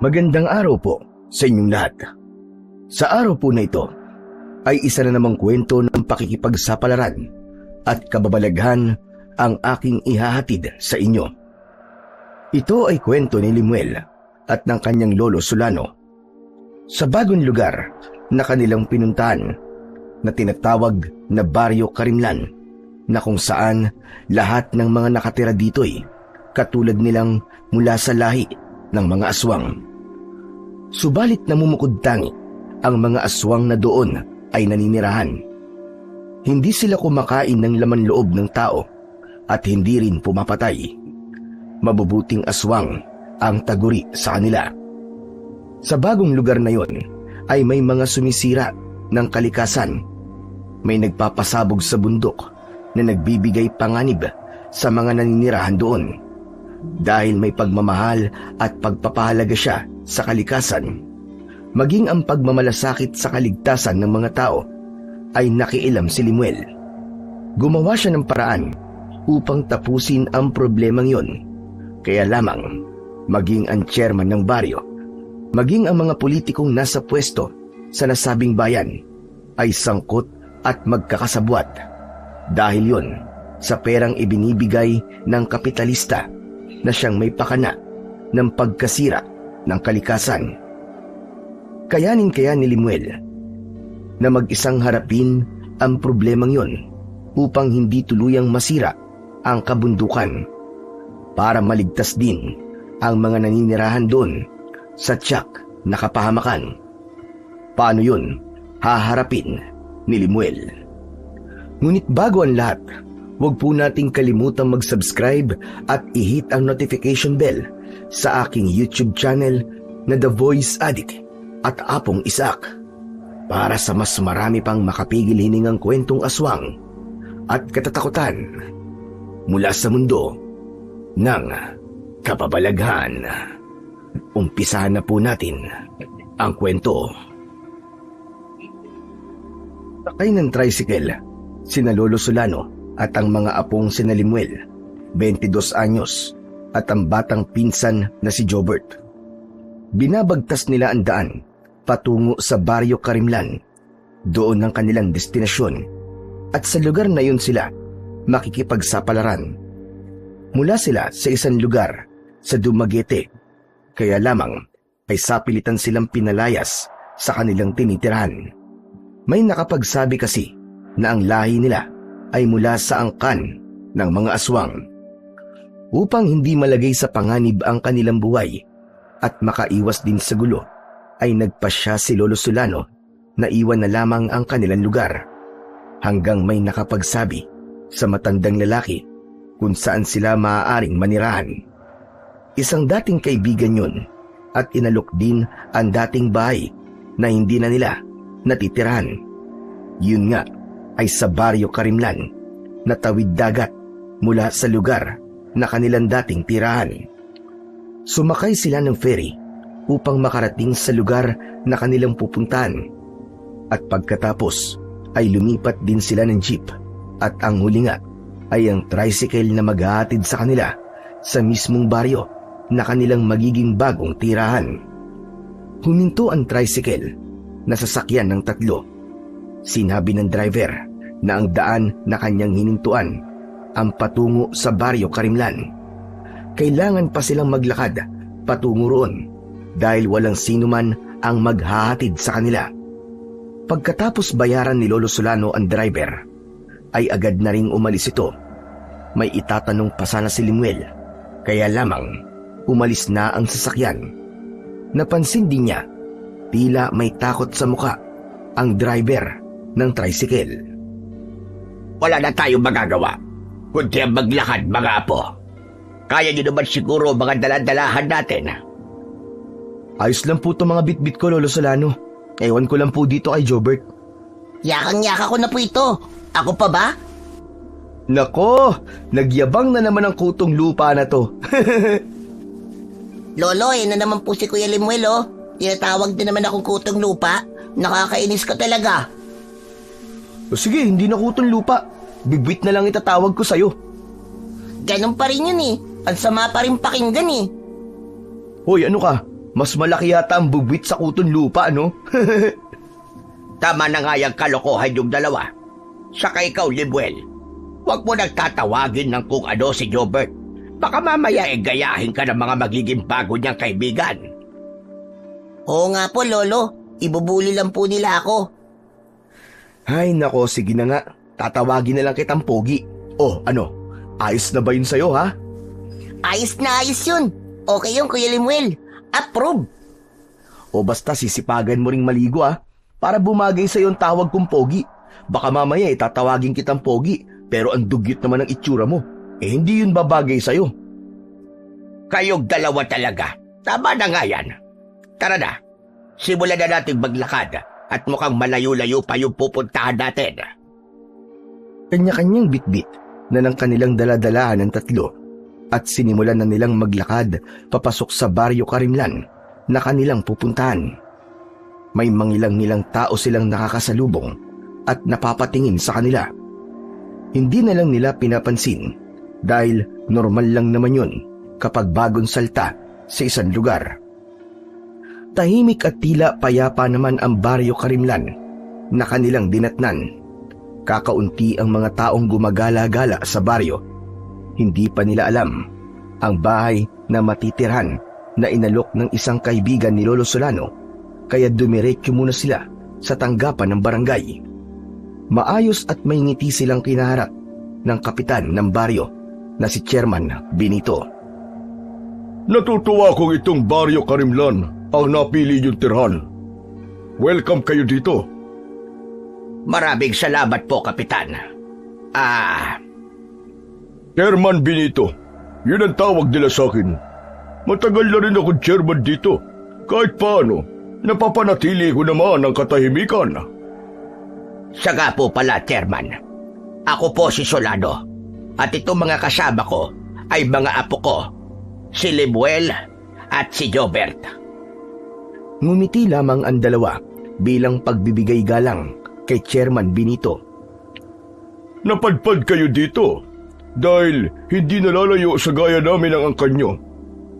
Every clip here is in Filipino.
Magandang araw po sa inyong lahat. Sa araw po na ito ay isa na namang kwento ng pakikipagsapalaran at kababalaghan ang aking ihahatid sa inyo. Ito ay kwento ni Limuel at ng kanyang lolo Solano sa bagong lugar na kanilang pinuntahan na tinatawag na Baryo Karimlan, na kung saan lahat ng mga nakatira dito'y katulad nilang mula sa lahi ng mga aswang. Subalit namumukod tangi ang mga aswang na doon ay naninirahan. Hindi sila kumakain ng laman loob ng tao at hindi rin pumapatay. Mabubuting aswang ang taguri sa kanila. Sa bagong lugar na yon ay may mga sumisira ng kalikasan. May nagpapasabog sa bundok na nagbibigay panganib sa mga naninirahan doon. Dahil may pagmamahal at pagpapahalaga siya sa kalikasan, maging ang pagmamalasakit sa kaligtasan ng mga tao ay nakialam si Limuel. Gumawa siya ng paraan upang tapusin ang problemang yon. Kaya lamang, maging ang chairman ng baryo, maging ang mga politikong nasa pwesto sa nasabing bayan ay sangkot at magkakasabwat. Dahil yon sa perang ibinibigay ng kapitalista na siyang may pakana ng pagkasira ng kalikasan. Kayanin ni Limuel na mag-isang harapin ang problemang yon upang hindi tuluyang masira ang kabundukan para maligtas din ang mga naninirahan doon sa tiyak na kapahamakan. Paano yun haharapin ni Limuel? Ngunit bago ang lahat, huwag po nating kalimutang mag-subscribe at i-hit ang notification bell sa aking YouTube channel na The Voice Addict at Apong Isaac para sa mas marami pang makapigil hiningang kwentong aswang at katatakutan mula sa mundo ng kababalaghan. Umpisahan na po natin ang kwento. Sakay ng tricycle sina Lolo Solano at ang mga apong sina Limuel, 22 anyos, at ang batang pinsan na si Jobert. Binabagtas nila ang daan patungo sa Baryo Karimlan, doon ang kanilang destinasyon, at sa lugar na yun sila makikipagsapalaran. Mula sila sa isang lugar sa Dumaguete, kaya lamang ay sapilitan silang pinalayas sa kanilang tinitirahan. May nakapagsabi kasi na ang lahi nila ay mula sa angkan ng mga aswang. Upang hindi malagay sa panganib ang kanilang buhay at makaiwas din sa gulo, ay nagpasya si Lolo Solano na iwan na lamang ang kanilang lugar hanggang may nakapagsabi sa matandang lalaki kung saan sila maaaring manirahan. Isang dating kaibigan yun at inalok din ang dating bahay na hindi na nila natitirahan. Yun nga ay sa Baryo Karimlan na tawid dagat mula sa lugar na kanilang dating tirahan. Sumakay sila ng ferry upang makarating sa lugar na kanilang pupuntahan, at pagkatapos ay lumipat din sila ng jeep, at ang huli nga ay ang tricycle na maghahatid sa kanila sa mismong baryo na kanilang magiging bagong tirahan. Huminto ang tricycle na sasakyan ng tatlo. Sinabi ng driver na ang daan na kanyang hinintuan ang patungo sa Baryo Karimlan. Kailangan pa silang maglakad patungo roon dahil walang sino man ang maghahatid sa kanila. Pagkatapos bayaran ni Lolo Solano ang driver, ay agad na ring umalis ito. May itatanong pa sana si Limuel, kaya lamang umalis na ang sasakyan. Napansin din niya, tila may takot sa muka ang driver ng tricycle. Wala na tayong magagawa, kundi ang maglakad, mga apo. Kaya niyo naman siguro mga daladalahan natin. Ayos lang po itong mga bitbit ko, Lolo Solano. Ewan ko lang po dito kay Jobert. Yakang-yaka ko na po ito. Ako pa ba? Nako, nagyabang na naman ang kutong lupa na to. Lolo, na naman po si Kuya Limuel, oh. Tinatawag din naman akong kutong lupa. Nakakainis ka talaga. O sige, hindi na kutong lupa. Bigwit na lang itatawag ko sa'yo. Ganun pa rin yun eh. Ang sama pa rin pakinggan eh. Hoy, ano ka? Mas malaki yata ang bubwit sa kuton lupa, no? Tama na nga yung kalokohan yung dalawa. Saka ikaw, Lemuel, huwag mo nagtatawagin ng kung ano si Jobert. Baka mamaya gayahin ka ng mga magiging bago niyang kaibigan. Oo nga po, Lolo. Ibubuli lang po nila ako. Ay nako, sige na nga. Tatawagin na lang kitang Pogi. Oh, ano? Ayos na ba yun sa'yo, ha? Ayos na ayos yun. Okay yun, Kuya Lemuel. Approve. O basta sisipagan mo ring maligo, ha? Para bumagay sa'yo ang tawag kong Pogi. Baka mamaya tatawagin kitang Pogi, pero ang dugyot naman ang itsura mo. Hindi yun babagay sa'yo. Kayong dalawa talaga. Tama na nga yan. Tara na. Simulan na natin maglakad at mukhang malayo-layo pa yung pupuntahan natin. Kanya-kanyang bitbit na ng kanilang daladalahan ng tatlo at sinimulan na nilang maglakad papasok sa Baryo Karimlan na kanilang pupuntahan. May mangilang-ngilang tao silang nakakasalubong at napapatingin sa kanila. Hindi na lang nila pinapansin dahil normal lang naman yun kapag bagong salta sa isang lugar. Tahimik at tila payapa naman ang Baryo Karimlan na kanilang dinatnan. Kakaunti ang mga taong gumagala-gala sa baryo. Hindi pa nila alam ang bahay na matitirhan na inalok ng isang kaibigan ni Lolo Solano, kaya dumiretso muna sila sa tanggapan ng barangay. Maayos at may ngiti silang kinaharap ng kapitan ng baryo na si Chairman Benito. Natutuwa kong itong Baryo Karimlan ang napili niyong tirhan. Welcome kayo dito. Maraming salamat po, Kapitan. Chairman Benito, yun ang tawag nila sa akin. Matagal na rin ako chairman dito. Kahit paano, napapanatili ko naman ang katahimikan. Saga po pala, Chairman. Ako po si Solano. At itong mga kasama ko ay mga apo ko, si Lemuel at si Jobert. Ngumiti lamang ang dalawa bilang pagbibigay galang kay Chairman Benito. Napadpad kayo dito dahil hindi nalalayo sa gaya namin ang angkan nyo.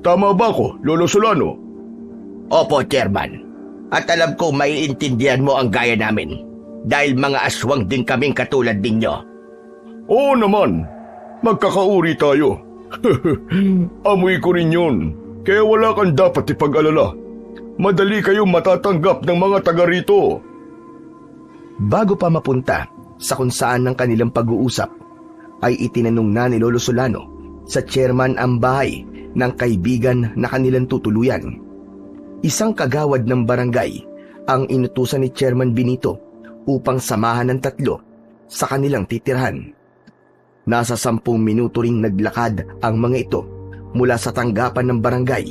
Tama ba ako, Lolo Solano? Opo, Chairman. At alam ko maiintindihan mo ang gaya namin dahil mga aswang din kaming katulad ninyo. Oo naman, magkakauri tayo. Amoy ko rin yun, kaya wala kang dapat ipag-alala. Madali kayong matatanggap ng mga taga rito. Bago pa mapunta sa kung saan ng kanilang pag-uusap, ay itinanong na ni Lolo Solano sa chairman ang bahay ng kaibigan na kanilang tutuluyan. Isang kagawad ng barangay ang inutusan ni Chairman Benito upang samahan ng tatlo sa kanilang titirhan. Nasa 10 minuto ring naglakad ang mga ito mula sa tanggapan ng barangay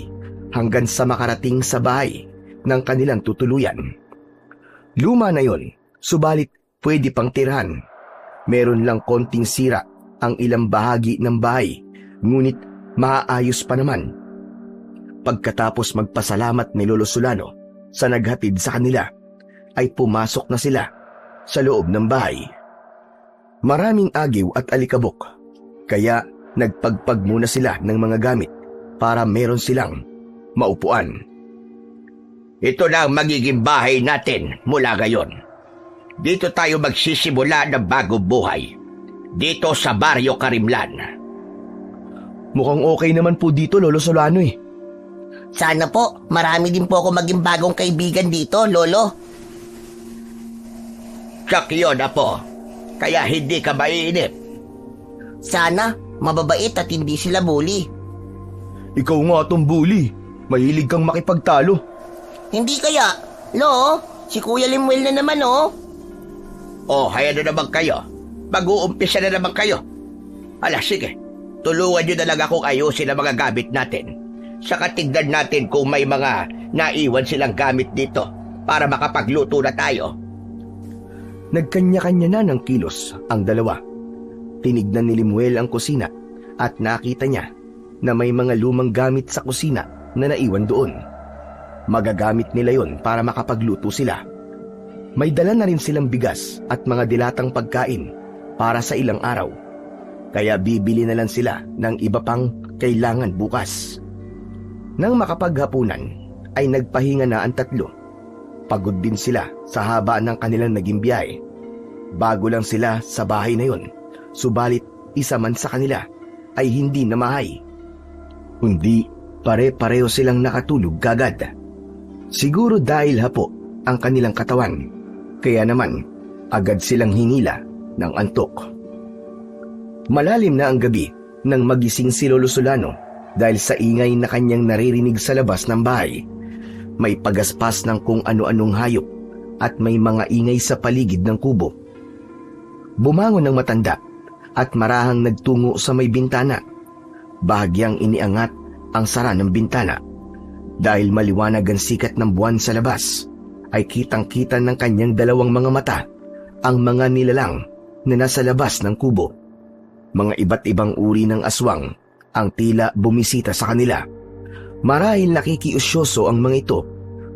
hanggang sa makarating sa bahay ng kanilang tutuluyan. Luma na yon, subalit pwede pang tirhan. Meron lang konting sira ang ilang bahagi ng bahay, ngunit maaayos pa naman. Pagkatapos magpasalamat ni Lolo Solano sa naghatid sa kanila, ay pumasok na sila sa loob ng bahay. Maraming agiw at alikabok, kaya nagpagpag muna sila ng mga gamit para meron silang maupuan. Ito na ang magiging bahay natin mula ngayon. Dito tayo magsisimula ng bagong buhay. Dito sa Baryo Karimlan. Mukhang okay naman po dito, Lolo Solano eh. Sana po, marami din po ako maging bagong kaibigan dito, Lolo. Tsak yun, Apo. Kaya hindi ka maiinip. Sana, mababait at hindi sila bully. Ikaw nga tong bully. Mahilig kang makipagtalo. Hindi kaya, Lo, si Kuya Lemuel na naman Haya na naman kayo. Mag-uumpisa na naman kayo. Ala, sige. Tulungan nyo na lang akong ayusin ang mga gamit natin. Saka tignan natin kung may mga naiwan silang gamit dito para makapagluto na tayo. Nagkanya-kanya na ng kilos ang dalawa. Tinignan ni Lemuel ang kusina at nakita niya na may mga lumang gamit sa kusina na naiwan doon. Magagamit nila yon para makapagluto sila. May dala na rin silang bigas at mga dilatang pagkain para sa ilang araw. Kaya bibili na lang sila ng iba pang kailangan bukas. Nang makapaghapunan, ay nagpahinga na ang tatlo. Pagod din sila sa haba ng kanilang naging biyahe. Bago lang sila sa bahay na yon, subalit isa man sa kanila ay hindi namahay. Kundi pare-pareho silang nakatulog kagad. Siguro dahil hapo ang kanilang katawan, kaya naman agad silang hinila ng antok. Malalim na ang gabi nang magising si Lolo Solano dahil sa ingay na kanyang naririnig sa labas ng bahay. May pagaspas ng kung ano-anong hayop at may mga ingay sa paligid ng kubo. Bumangon ng matanda at marahang nagtungo sa may bintana. Bahagyang iniangat ang sara ng bintana. Dahil maliwanag ang sikat ng buwan sa labas, ay kitang-kita ng kanyang dalawang mga mata ang mga nilalang na nasa labas ng kubo. Mga iba't ibang uri ng aswang ang tila bumisita sa kanila. Marahil nakikiusyoso ang mga ito,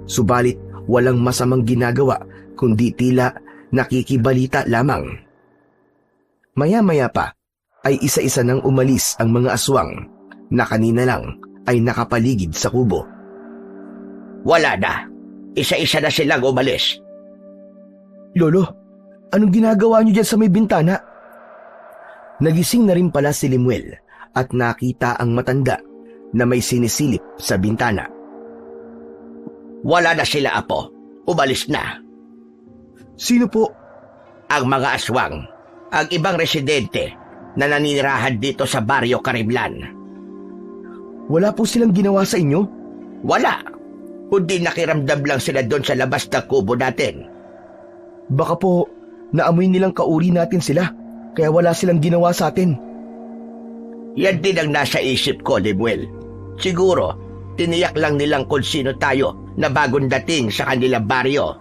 subalit walang masamang ginagawa kundi tila nakikibalita lamang. Maya-maya pa ay isa-isa nang umalis ang mga aswang na kanina lang ay nakapaligid sa kubo. Wala na. Isa-isa na silang umalis. Lolo, anong ginagawa niyo dyan sa may bintana? Nagising na rin pala si Limuel at nakita ang matanda na may sinisilip sa bintana. Wala na sila, Apo. Umalis na. Sino po? Ang mga aswang. Ang ibang residente na naninirahan dito sa Baryo Karimlan. Wala po silang ginawa sa inyo? Wala. Kundi nakiramdam lang sila doon sa labas ng kubo natin. Baka po naamoy nilang kauri natin sila, kaya wala silang ginawa sa atin. Yan din ang nasa isip ko, Limuel. Siguro, tiniyak lang nilang kung sino tayo na bagong dating sa kanilang baryo.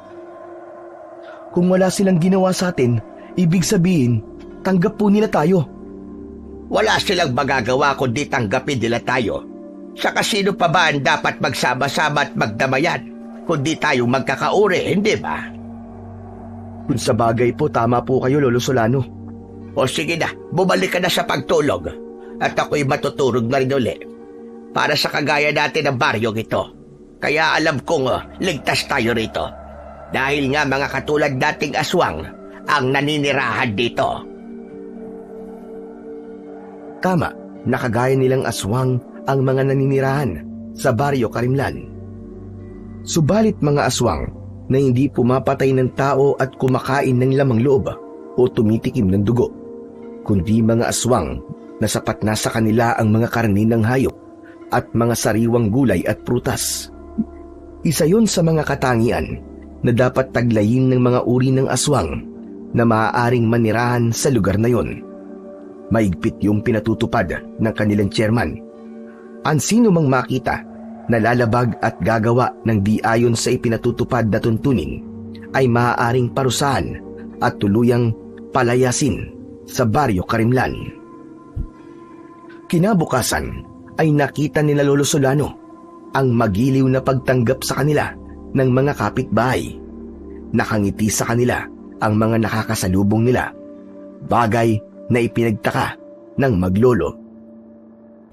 Kung wala silang ginawa sa atin, ibig sabihin, tanggap po nila tayo. Wala silang magagawa kundi tanggapin nila tayo. Saka sino pa ba ang dapat magsama-sama at magdamayan kundi tayong magkakauri, hindi ba? Kung sa bagay po, tama po kayo, Lolo Solano. O sige na, bumalik ka na sa pagtulog at ako'y matutulog na rin uli para sa kagaya natin ng baryong ito. Kaya alam kong ligtas tayo rito dahil nga mga katulad nating aswang ang naninirahan dito. Tama, nakagaya nilang aswang ang mga naninirahan sa Baryo Karimlan. Subalit mga aswang na hindi pumapatay ng tao at kumakain ng lamang loob o tumitikim ng dugo, kundi mga aswang na sapat na sa kanila ang mga karne ng hayop at mga sariwang gulay at prutas. Isa yon sa mga katangian na dapat taglayin ng mga uri ng aswang na maaaring manirahan sa lugar na yon. Maigpit yung pinatutupad ng kanilang chairman. Ang sino mang makita na lalabag at gagawa ng di ayon sa ipinatutupad na tuntunin ay maaaring parusahan at tuluyang palayasin sa Baryo Karimlan. Kinabukasan ay nakita nila Lolo Solano ang magiliw na pagtanggap sa kanila ng mga kapitbahay. Nakangiti sa kanila ang mga nakakasalubong nila, bagay na ipinagtaka ng maglolo.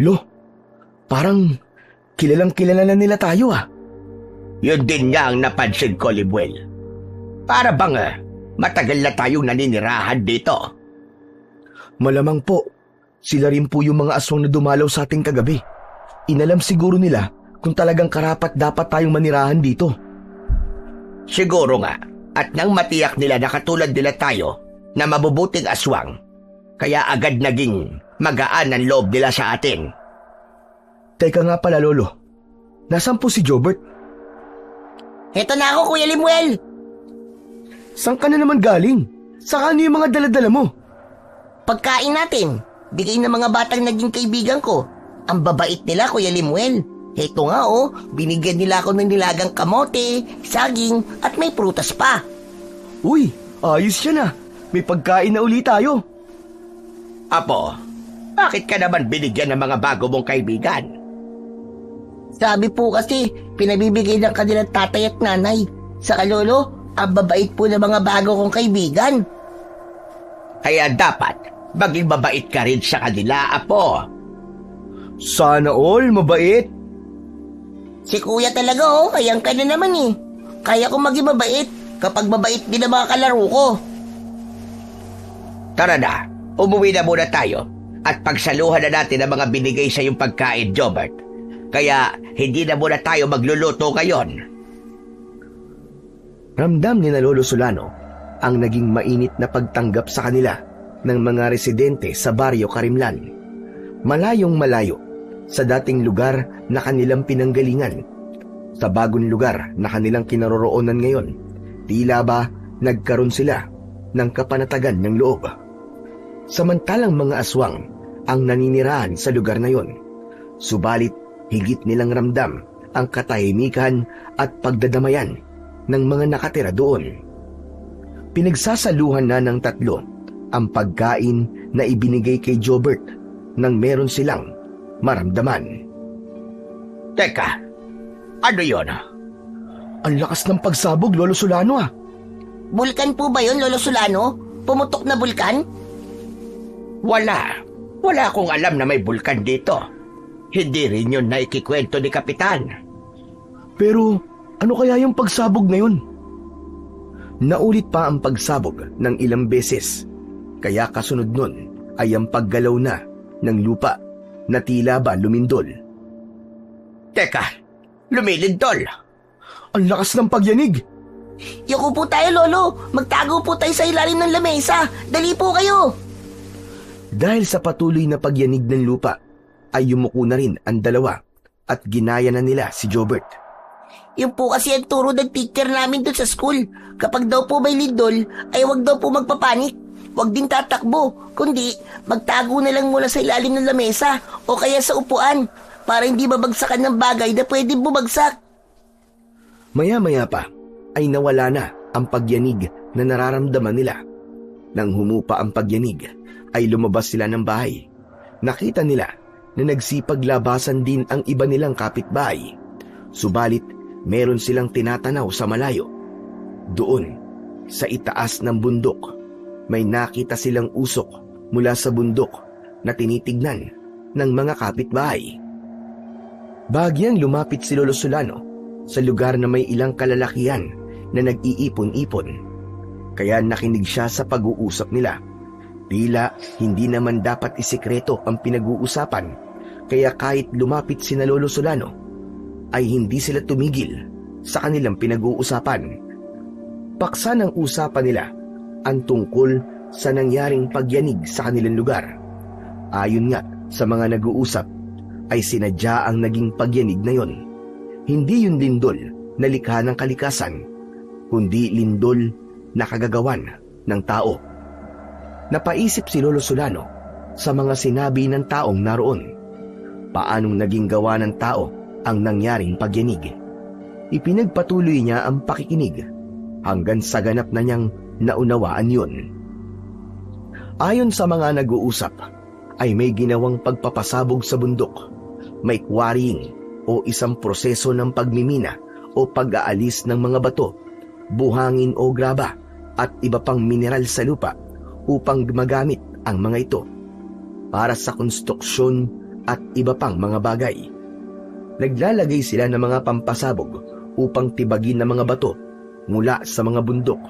Lo, parang kilalang kilala na nila tayo ah. Yun din nga ang napansin ko, Limuel. Para bang matagal na tayong naninirahan dito. Malamang po, sila rin po yung mga aswang na dumalaw sa ating kagabi. Inalam siguro nila kung talagang karapat dapat tayong manirahan dito. Siguro nga, at nang matiyak nila na katulad nila tayo na mabubuting aswang, kaya agad naging magaan ang loob nila sa atin. Teka nga pala, Lolo. Nasaan po si Jobert? Heto na ako, Kuya Limuel. Saan ka na naman galing? Saka ano yung mga daladala mo? Pagkain natin. Bigay ng mga batang naging kaibigan ko. Ang babait nila, Kuya Limuel. Heto nga binigyan nila ako ng nilagang kamote, saging at may prutas pa. Uy, ayos yan ah. May pagkain na uli tayo. Apo, bakit ka naman binigyan ng mga bago mong kaibigan? Sabi po kasi, pinabibigay ng kanilang tatay at nanay. Saka lolo, ang babait po ng mga bago kong kaibigan. Kaya dapat maging mabait ka rin sa kanila, Apo. Sana all mabait. Si kuya talaga oh, kayang ka na naman eh. Kaya ko maging mabait kapag mabait din ang mga kalaro ko. Tara na, umuwi na muna tayo at pagsaluhan na natin ang mga binigay sa iyong pagkain, Jobert. Kaya hindi na muna tayo magluluto ngayon. Ramdam ni na Lolo Solano ang naging mainit na pagtanggap sa kanila ng mga residente sa Baryo Karimlan. Malayong malayo sa dating lugar na kanilang pinanggalingan. Sa bagong lugar na kanilang kinaroroonan ngayon, tila ba nagkaroon sila ng kapanatagan ng loob. Samantalang mga aswang ang naninirahan sa lugar na yon. Subalit higit nilang ramdam ang katahimikan at pagdadamayan ng mga nakatira doon. Pinagsasaluhan na ng tatlo ang pagkain na ibinigay kay Jobert nang meron silang maramdaman. Teka, ano yon? Ang lakas ng pagsabog, Lolo Solano ah. Bulkan po ba yun, Lolo Solano? Pumutok na bulkan? Wala akong alam na may bulkan dito. Hindi rin yun na ikikwento ni Kapitan. Pero ano kaya yung pagsabog na yun? Naulit pa ang pagsabog ng ilang beses, kaya kasunod nun ay ang paggalaw na ng lupa na tila ba lumindol. Teka, lumilindol. Ang lakas ng pagyanig! Yuko po tayo, Lolo. Magtago po tayo sa ilalim ng lamesa. Dali po kayo. Dahil sa patuloy na pagyanig ng lupa, ay yumuko na rin ang dalawa at ginaya na nila si Jobert. Yung po kasi ang turo ng teacher namin doon sa school. Kapag daw po may lindol, ay wag daw po magpapanik. Wag din tatakbo, kundi magtago na lang mula sa ilalim ng lamesa o kaya sa upuan para hindi mabagsakan ng bagay na pwedeng bumagsak. Maya-maya pa ay nawala na ang pagyanig na nararamdaman nila. Nang humupa ang pagyanig, ay lumabas sila ng bahay. Nakita nila na nagsipaglabasan din ang iba nilang kapitbahay. Subalit, meron silang tinatanaw sa malayo. Doon, sa itaas ng bundok, may nakita silang usok mula sa bundok na tinitignan ng mga kapitbahay. Bahagyang lumapit si Lolo Solano sa lugar na may ilang kalalakihan na nag-iipon-ipon. Kaya nakinig siya sa pag-uusap nila. Tila hindi naman dapat isikreto ang pinag-uusapan, kaya kahit lumapit sina Lolo Solano, ay hindi sila tumigil sa kanilang pinag-uusapan. Paksa ng usapan nila ang tungkol sa nangyaring pagyanig sa kanilang lugar. Ayon nga sa mga nag-uusap, ay sinadya ang naging pagyanig na yon. Hindi yun lindol na likha ng kalikasan, kundi lindol na kagagawan ng tao. Napaisip si Lolo Solano sa mga sinabi ng taong naroon. Paanong naging gawa ng tao ang nangyaring pagyanig? Ipinagpatuloy niya ang pakikinig hanggang sa ganap na niyang naunawaan yun. Ayon sa mga nag-uusap, ay may ginawang pagpapasabog sa bundok. May quarrying o isang proseso ng pagmimina o pag-aalis ng mga bato, buhangin o graba at iba pang mineral sa lupa upang magamit ang mga ito para sa konstruksyon at iba pang mga bagay. Naglalagay sila ng mga pampasabog upang tibagin ng mga bato mula sa mga bundok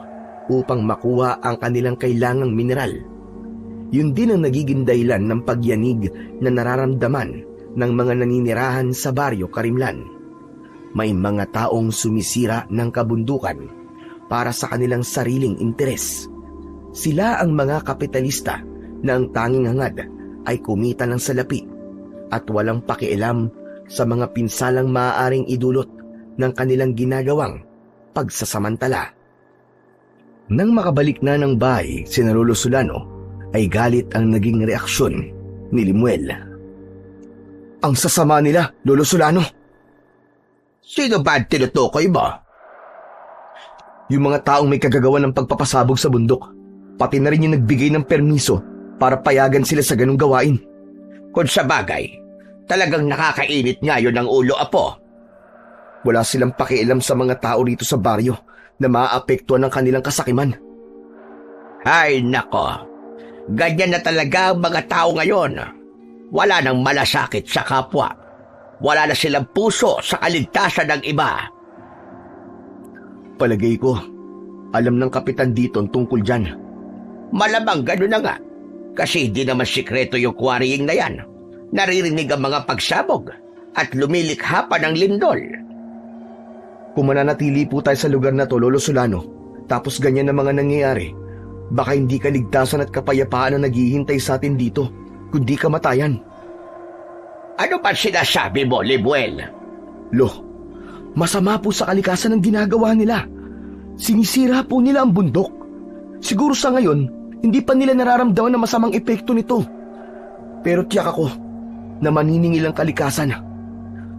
upang makuha ang kanilang kailangang mineral. Yun din ang nagiging dahilan ng pagyanig na nararamdaman ng mga naninirahan sa Baryo Karimlan. May mga taong sumisira ng kabundukan para sa kanilang sariling interes. Sila ang mga kapitalista na ang tanging hangad ay kumita ng salapi at walang pakialam sa mga pinsalang maaaring idulot ng kanilang ginagawang pagsasamantala. Nang makabalik na ng bahay si Lolo Solano, ay galit ang naging reaksyon ni Limuel. Ang sasama nila, Lolo Solano. Sino ba ang tinutukoy mo? Yung mga taong may kagagawa ng pagpapasabog sa bundok, pati na rin yung nagbigay ng permiso para payagan sila sa ganung gawain. Kung sa bagay, talagang nakakainit nga yun ang ulo, Apo. Wala silang pakialam sa mga tao rito sa baryo na maaapektuhan ng kanilang kasakiman. Ay nako, ganyan na talaga ang mga tao ngayon. Wala nang malasakit sa kapwa. wala na silang puso sa kaligtasan ng iba. Palagay ko, alam ng kapitan dito tungkol dyan. Malamang gano'n na nga. Kasi hindi naman sikreto yung quarrying na yan. Naririnig ang mga pagsabog at lumilikha pa ng lindol. Kung mananatili po tayo sa lugar na to, Lolo Solano, tapos ganyan ang mga nangyayari, baka hindi kaligtasan at kapayapaan ang naghihintay sa atin dito, kundi kamatayan. Ano ba sinasabi mo, Lemuel? Lo, masama po sa kalikasan ang ginagawa nila. Sinisira po nila ang bundok. Siguro sa ngayon, hindi pa nila nararamdaman na masamang epekto nito. Pero tiyak ako na maniningil ang kalikasan.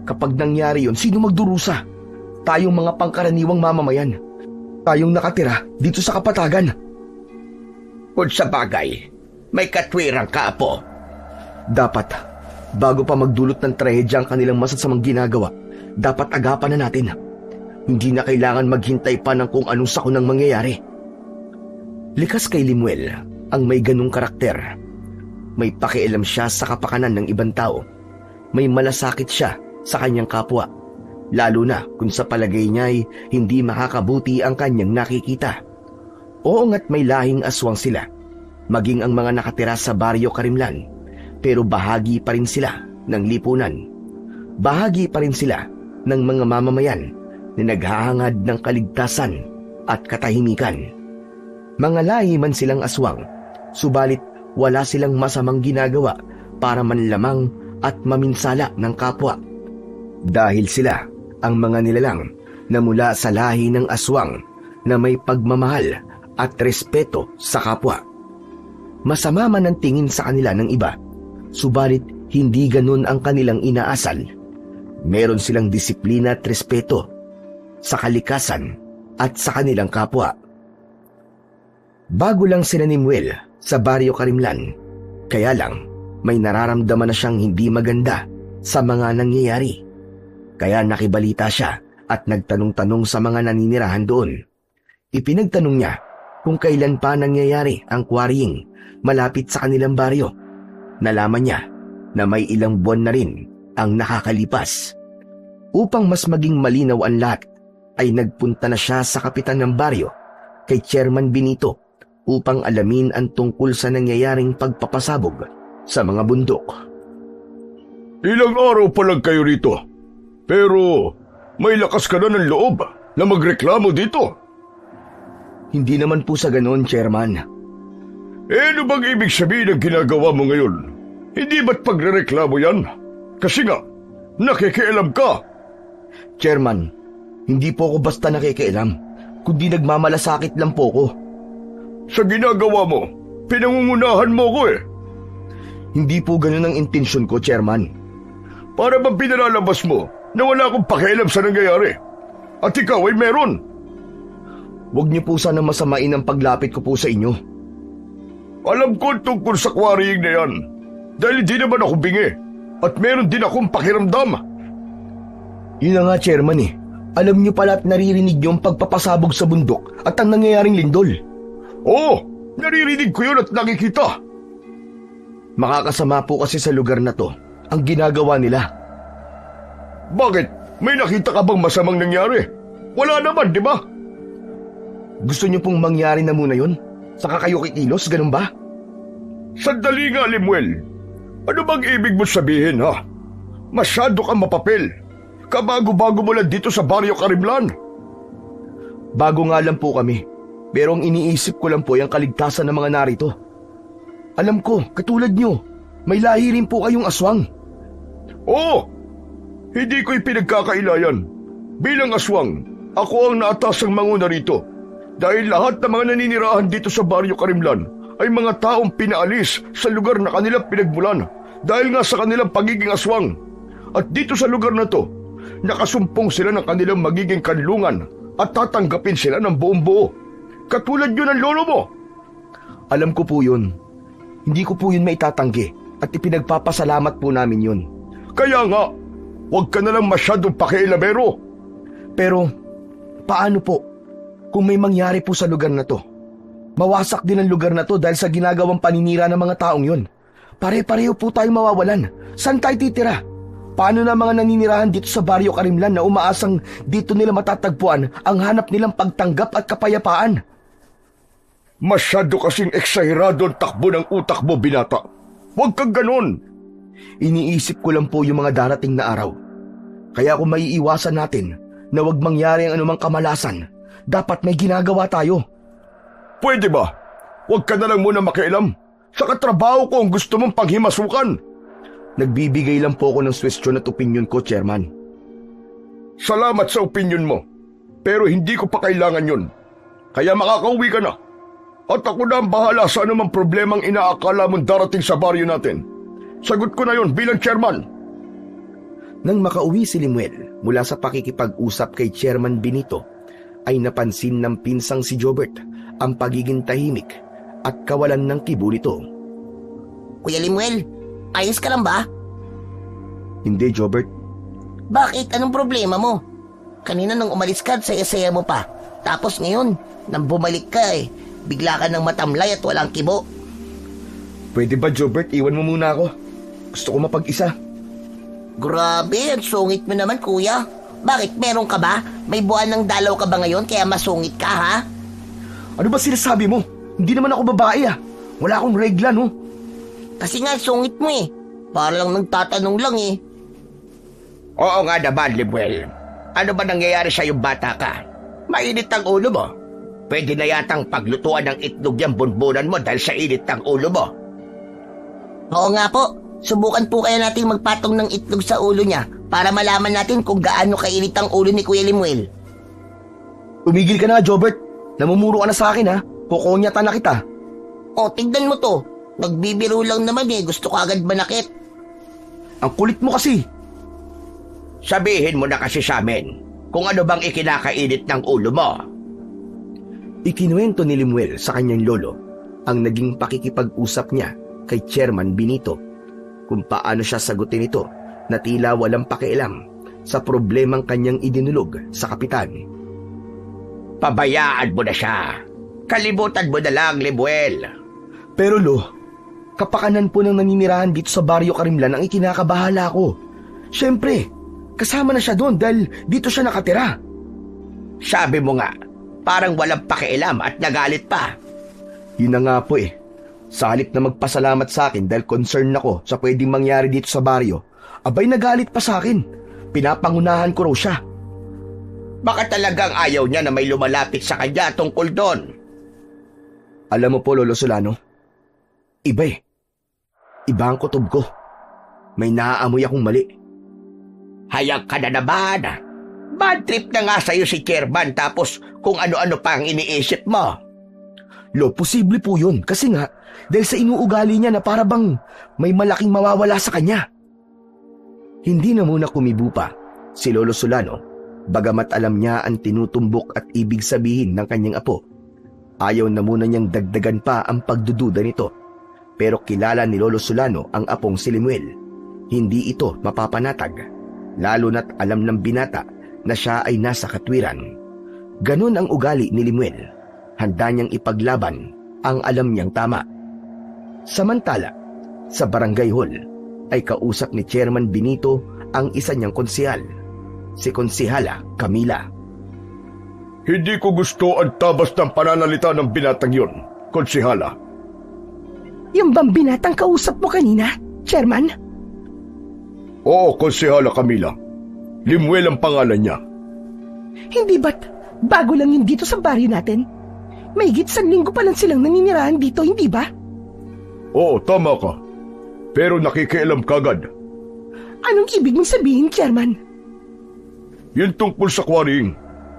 Kapag nangyari yon, sino magdurusa? Tayong mga pangkaraniwang mamamayan. Tayong nakatira dito sa kapatagan. Kung sa bagay, may katwirang ka, Apo. Dapat, bago pa magdulot ng trahedya ang kanilang masasamang ginagawa, dapat agapan na natin. Hindi na kailangan maghintay pa ng kung anong sakunang mangyayari. Likas kay Lemuel ang may ganong karakter. May pakialam siya sa kapakanan ng ibang tao. May malasakit siya sa kanyang kapwa, lalo na kung sa palagay niya'y hindi makakabuti ang kanyang nakikita. Oo nga't may lahing aswang sila, maging ang mga nakatira sa Baryo Karimlan, pero bahagi pa rin sila ng lipunan. Bahagi pa rin sila ng mga mamamayan na naghahangad ng kaligtasan at katahimikan. Mga lahi man silang aswang, subalit wala silang masamang ginagawa para manlamang at maminsala ng kapwa. Dahil sila ang mga nilalang na mula sa lahi ng aswang na may pagmamahal at respeto sa kapwa. Masama man ang tingin sa kanila ng iba, subalit hindi ganun ang kanilang inaasal. Meron silang disiplina at respeto sa kalikasan at sa kanilang kapwa. Bago lang sila ni Muel sa Baryo Karimlan, kaya lang may nararamdaman na siyang hindi maganda sa mga nangyayari. Kaya nakibalita siya at nagtanong-tanong sa mga naninirahan doon. Ipinagtanong niya kung kailan pa nangyayari ang quarrying malapit sa kanilang baryo. Nalaman niya na may ilang buwan na rin ang nakakalipas. Upang mas maging malinaw ang lahat, ay nagpunta na siya sa kapitan ng baryo, kay Chairman Benito, upang alamin ang tungkol sa nangyayaring pagpapasabog sa mga bundok. Ilang araw pa lang kayo rito, pero may lakas ka na ng loob na magreklamo dito. Hindi naman po sa ganoon, Chairman. Ano bang ibig sabihin ng ginagawa mo ngayon? Hindi ba't pagrereklamo yan? Kasi nga, nakikialam ka. Chairman, hindi po ako basta nakikialam, kundi nagmamalasakit lang po ko. Sa ginagawa mo, pinangungunahan mo ko eh. Hindi po ganun ang intensyon ko, Chairman. Para bang pinalalabas mo na wala akong pakialam sa nangyayari? At ikaw ay meron. Huwag niyo po sana masamain ang paglapit ko po sa inyo. Alam ko tungkol sa quarrying na yan. Dahil di naman ako bingi. At meron din akong pakiramdam. Yun na nga, Chairman eh. Alam niyo pala at naririnig niyo ang pagpapasabog sa bundok at ang nangyayaring lindol. Oo, naririnig ko yun at nakikita. Makakasama po kasi sa lugar na to ang ginagawa nila. Bakit? May nakita ka bang masamang nangyari? Wala naman, di ba? Gusto niyo pong mangyari na muna yun? Saka kayo kikilos, ganun ba? Sandali nga, Lemuel. Ano bang ibig mo sabihin, ha? Masyado kang mapapel. Kabago-bago mo lang dito sa Baryo Karimlan. Bago nga lang po kami. Pero ang iniisip ko lang po ay ang kaligtasan ng mga narito. Alam ko, katulad nyo, may lahi rin po kayong aswang. Oo, hindi ko ipinagkakailayan. Bilang aswang, ako ang naatasang manguna rito. Dahil lahat ng mga naninirahan dito sa Baryo Karimlan ay mga taong pinaalis sa lugar na kanilang pinagmulan dahil nga sa kanilang pagiging aswang. At dito sa lugar na to, nakasumpong sila ng kanilang magiging kanlungan at tatanggapin sila ng buong buo. Katulad yun ang lolo mo. Alam ko po yun. Hindi ko po yun maitatanggi at ipinagpapasalamat po namin yun. Kaya nga, huwag ka na lang masyadong pakialamero. Pero, paano po kung may mangyari po sa lugar na to? Mawasak din ang lugar na to dahil sa ginagawang paninira ng mga taong yun. Pare-pareho po tayong mawawalan. Saan tayo titira? Paano na mga naninirahan dito sa Baryo Karimlan na umaasang dito nila matatagpuan ang hanap nilang pagtanggap at kapayapaan? Masyado kasing eksahirado ang takbo ng utak mo, binata. Huwag kang ganon. Iniisip ko lang po yung mga darating na araw. Kaya kung maiiwasan natin na huwag mangyari ang anumang kamalasan, dapat may ginagawa tayo. Pwede ba? Huwag ka na lang muna makialam. Sa katrabaho ko ang gusto mong panghimasukan. Nagbibigay lang po ako ng suwestyon at opinyon ko, Chairman. Salamat sa opinyon mo. Pero hindi ko pa kailangan yun. Kaya makakauwi ka na. At ako na ang bahala sa anumang problemang inaakala mong darating sa baryo natin. Sagot ko na yun bilang chairman. Nang makauwi si Limuel mula sa pakikipag-usap kay Chairman Benito, ay napansin ng pinsang si Jobert ang pagiging tahimik at kawalan ng kibo nito. Kuya Limuel, ayos ka lang ba? Hindi, Jobert. Bakit? Anong problema mo? Kanina nang umalis ka, saya-saya mo pa. Tapos ngayon, nang bumalik ka bigla ka nang matamlay at walang kibo. Pwede ba, Jobert, iwan mo muna ako? Gusto ko mapag-isa. Grabe, ang sungit mo naman, kuya. Bakit, meron ka ba? May buwan ng dalaw ka ba ngayon kaya masungit ka, ha? Ano ba sinasabi mo? Hindi naman ako babae Wala akong regla, no? Kasi nga, sungit mo Para lang nagtatanong lang Oo nga naman, Limuel. Ano ba nangyayari sa yung bata ka? Mainit ang ulo mo. Pwede na yatang paglutuan ng itlog yung bunbunan mo dahil sa init ng ulo mo. Oo nga po. Subukan po kaya natin magpatong ng itlog sa ulo niya para malaman natin kung gaano kainit ang ulo ni Kuya Limuel. Tumigil ka na, Jobert. Namumuro ka na sa akin, ha? Kukonyatan na kita. O, tignan mo to. Nagbibiro lang naman Gusto ko agad manakit. Ang kulit mo kasi. Sabihin mo na kasi sa amin kung ano bang ikinakainit ng ulo mo. Ikinuwento ni Limuel sa kanyang lolo ang naging pakikipag-usap niya kay Chairman Benito kung paano siya sagutin ito na tila walang pakialam sa problemang kanyang idinulog sa kapitan. Pabayaan mo na siya. Kalimutan mo na lang, Limuel. Pero kapakanan po ng naninirahan dito sa Baryo Karimlan ang ikinakabahala ko. Siyempre, kasama na siya doon dahil dito siya nakatira. Sabi mo nga, parang walang pakialam at nagalit pa. Yun na nga po Sa halip na magpasalamat sa akin dahil concerned ako sa pwedeng mangyari dito sa baryo, abay nagalit pa sa akin. Pinapangunahan ko raw siya. Baka talagang ayaw niya na may lumalapit sa kanya tungkol doon. Alam mo po, Lolo Solano, iba Iba ang kutob ko. May naaamoy akong mali. Hayag ka na naman. Bad trip na nga sa'yo si Chairman tapos kung ano-ano pa ang iniisip mo. Posible po yun kasi nga dahil sa inuugali niya na para bang may malaking mawawala sa kanya. Hindi na muna kumibo pa si Lolo Solano bagamat alam niya ang tinutumbok at ibig sabihin ng kanyang apo. Ayaw na muna niyang dagdagan pa ang pagdududa nito. Pero kilala ni Lolo Solano ang apong si Limuel. Hindi ito mapapanatag, lalo na't alam ng binata na siya ay nasa katwiran. Ganun ang ugali ni Limuel. Handa niyang ipaglaban ang alam niyang tama. Samantala, sa barangay hall ay kausap ni Chairman Benito ang isa niyang konsehal, si Konsehala Camila. Hindi ko gusto ang tabas ng pananalita ng binatang yun, konsehala. Yung bang binatang kausap mo kanina, Chairman? Oo, konsehala Camila. Limuel ang pangalan niya. Hindi ba't bago lang yun dito sa baryo natin? May higit 1 linggo pa lang silang naninirahan dito, hindi ba? Oo, tama ka. Pero nakikialam kagad. Anong ibig mong sabihin, Chairman? Yun tungkol sa quarrying.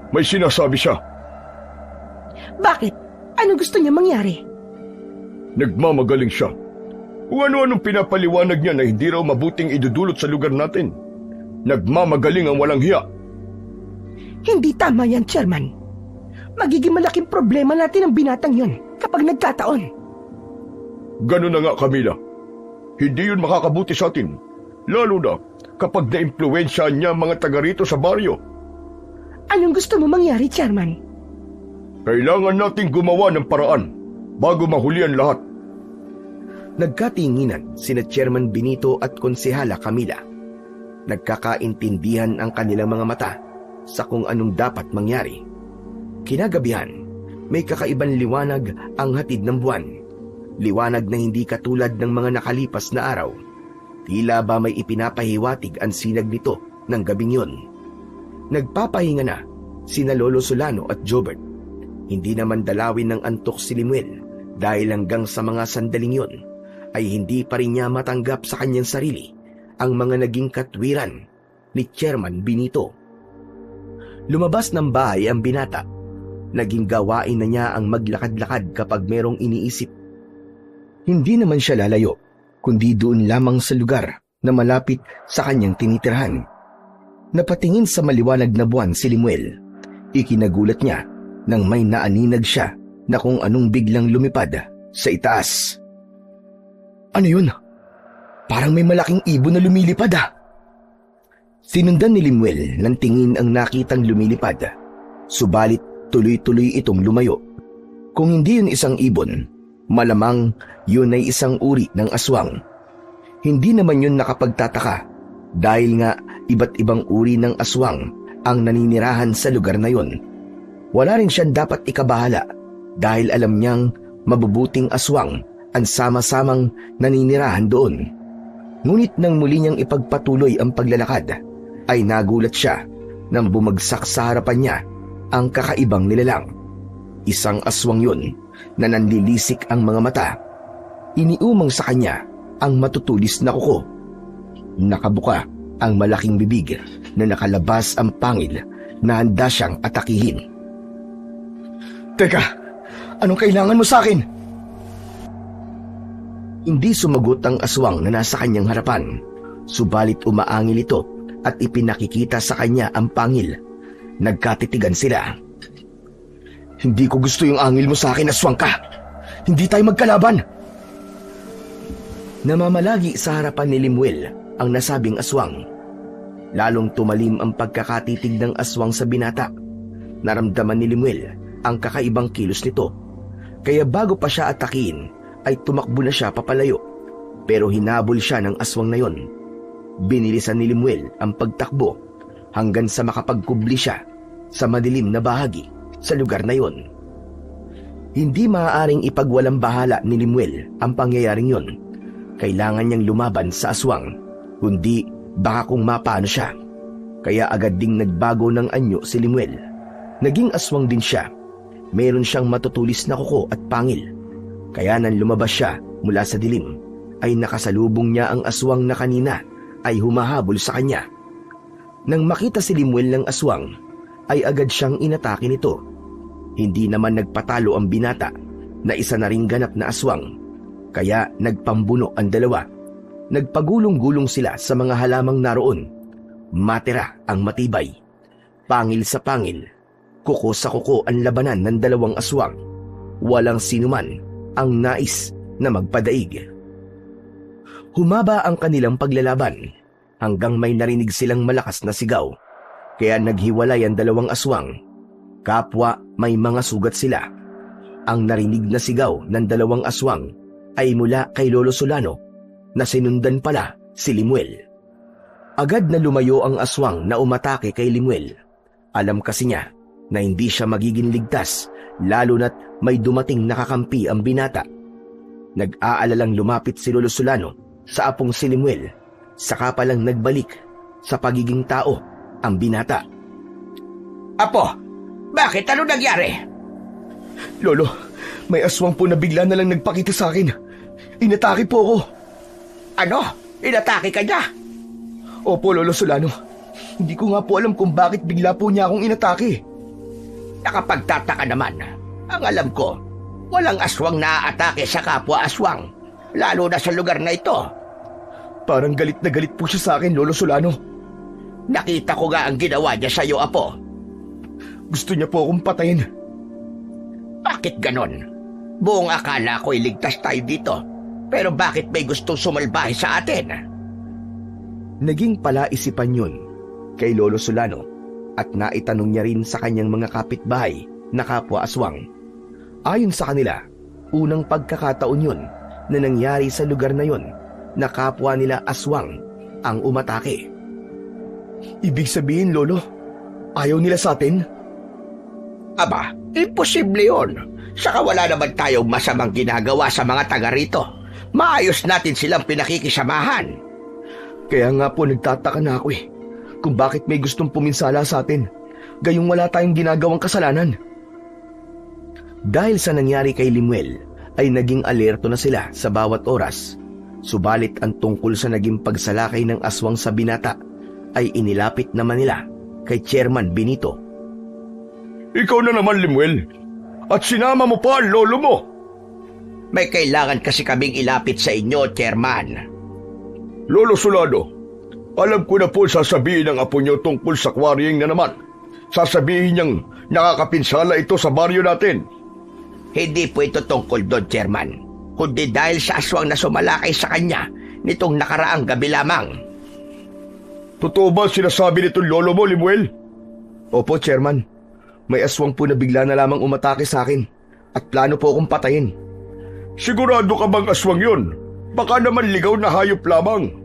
May sinasabi siya. Bakit? Ano gusto niya mangyari? Nagmamagaling siya. Kung ano-anong pinapaliwanag niya na hindi raw mabuting idudulot sa lugar natin. Nagmamagaling ang walang hiya. Hindi tama yan, Chairman. Magiging malaking problema natin ang binatang yon kapag nagkataon. Ganun na nga, Camila. Hindi yun makakabuti sa atin. Lalo na kapag na-impluwensyahan niya ang mga taga rito sa baryo. Anong gusto mo mangyari, Chairman? Kailangan nating gumawa ng paraan bago mahuli ang lahat. Nagkatinginan sina Chairman Benito at Konsehala Camila. Nagkakaintindihan ang kanilang mga mata sa kung anong dapat mangyari. Kinagabihan, may kakaibang liwanag ang hatid ng buwan. Liwanag na hindi katulad ng mga nakalipas na araw. Tila ba may ipinapahiwatig ang sinag nito ng gabing yun. Nagpapahinga na sina Lolo Solano at Jobert. Hindi naman dalawin ng antok si Limuel dahil hanggang sa mga sandaling yun ay hindi pa rin niya matanggap sa kanyang sarili ang mga naging katwiran ni Chairman Benito. Lumabas ng bahay ang binata. Naging gawain na niya ang maglakad-lakad kapag merong iniisip. Hindi naman siya lalayo, kundi doon lamang sa lugar na malapit sa kanyang tinitirhan. Napatingin sa maliwanag na buwan si Limuel. Ikinagulat niya nang may naaninag siya na kung anong biglang lumipad sa itaas. Ano yun? Parang may malaking ibon na lumilipad ah. Sinundan ni Limuel ng tingin ang nakitang lumilipad. Subalit tuloy-tuloy itong lumayo. Kung hindi yun isang ibon, malamang yun ay isang uri ng aswang. Hindi naman yun nakapagtataka dahil nga iba't ibang uri ng aswang ang naninirahan sa lugar na yun. Wala rin siyang dapat ikabahala dahil alam niyang mabubuting aswang ang sama-samang naninirahan doon. Ngunit nang muli niyang ipagpatuloy ang paglalakad, ay nagulat siya nang bumagsak sa harapan niya ang kakaibang nilalang. Isang aswang yun na nanlilisik ang mga mata. Iniumang sa kanya ang matutulis na kuko. Nakabuka ang malaking bibig na nakalabas ang pangil na handa siyang atakihin. Teka, anong kailangan mo sa akin? Hindi sumagot ang aswang na nasa kanyang harapan, subalit umaangil ito at ipinakikita sa kanya ang pangil. Nagkatitigan sila. Hindi ko gusto yung angil mo sa akin, aswang ka. Hindi tayo magkalaban. Namamalagi sa harapan ni Limuel ang nasabing aswang. Lalong tumalim ang pagkakatitig ng aswang sa binata. Naramdaman ni Limuel ang kakaibang kilos nito. Kaya bago pa siya atakin, ay tumakbo na siya papalayo. Pero hinabol siya ng aswang na yon. Binilisan ni Limuel ang pagtakbo hanggang sa makapagkubli siya sa madilim na bahagi sa lugar na yon. Hindi maaaring ipagwalang bahala ni Limuel ang pangyayaring yon. Kailangan niyang lumaban sa aswang, kundi baka kung mapaano siya. Kaya agad ding nagbago ng anyo si Limuel. Naging aswang din siya. Meron siyang matutulis na kuko at pangil. Kaya nang lumabas siya mula sa dilim, ay nakasalubong niya ang aswang na kanina ay humahabol sa kanya. Nang makita si Limuel ng aswang, ay agad siyang inatake nito. Hindi naman nagpatalo ang binata na isa na ring ganap na aswang, kaya nagpambuno ang dalawa. Nagpagulong-gulong sila sa mga halamang naroon. Matira ang matibay. Pangil sa pangil, kuko sa kuko ang labanan ng dalawang aswang. Walang sinuman ang nais na magpadaig. Humaba ang kanilang paglalaban hanggang may narinig silang malakas na sigaw. Kaya naghiwalay ang dalawang aswang. Kapwa may mga sugat sila. Ang narinig na sigaw ng dalawang aswang ay mula kay Lolo Solano na sinundan pala si Limuel. Agad na lumayo ang aswang na umatake kay Limuel. Alam kasi niya na hindi siya magiging ligtas lalo na't may dumating nakakampi ang binata. Nag-aalalang lumapit si Lolo Solano sa apong si Limuel, saka palang nagbalik sa pagiging tao ang binata. Apo, bakit? Ano nangyari? Lolo, may aswang po na bigla na lang nagpakita sa akin. Inatake po ako. Ano? Inatake ka niya? Opo, Lolo Solano. Hindi ko nga po alam kung bakit bigla po niya akong inatake. Nakapagtataka naman. Ang alam ko, walang aswang na aatake sa kapwa aswang, lalo na sa lugar na ito. Parang galit na galit po siya sa akin, Lolo Solano. Nakita ko nga ang ginawa niya sa iyo, Apo. Gusto niya po akong patayin. Bakit ganon? Buong akala ko'y ligtas tayo dito. Pero bakit may gustong sumalbahe sa atin? Naging palaisipan yun kay Lolo Solano at naitanong niya rin sa kanyang mga kapitbahay na kapwa aswang. Ayon sa kanila, unang pagkakataon yun na nangyari sa lugar na yun na kapwa nila aswang ang umatake. Ibig sabihin, Lolo, ayaw nila sa atin? Aba, imposible yun. Saka wala naman tayong masamang ginagawa sa mga taga rito. Maayos natin silang pinakikisamahan. Kaya nga po nagtataka na ako kung bakit may gustong puminsala sa atin, gayong wala tayong ginagawang kasalanan. Dahil sa nangyari kay Limuel, ay naging alerto na sila sa bawat oras. Subalit ang tungkol sa naging pagsalakay ng aswang sa binata ay inilapit naman nila kay Chairman Benito. Ikaw na naman, Limuel. At sinama mo pa ang lolo mo. May kailangan kasi kaming ilapit sa inyo, Chairman. Lolo Solano, alam ko na po sasabihin ng apo niyo tungkol sa quarrying na naman. Sasabihin niyang nakakapinsala ito sa baryo natin. Hindi po ito tungkol doon, Chairman. Kundi dahil sa aswang na sumalakay sa kanya nitong nakaraang gabi lamang. Totoo ba sinasabi nitong lolo mo, Limuel? Opo, Chairman. May aswang po na bigla na lamang umatake sa akin at plano po akong patayin. Sigurado ka bang aswang yun? Baka naman ligaw na hayop lamang.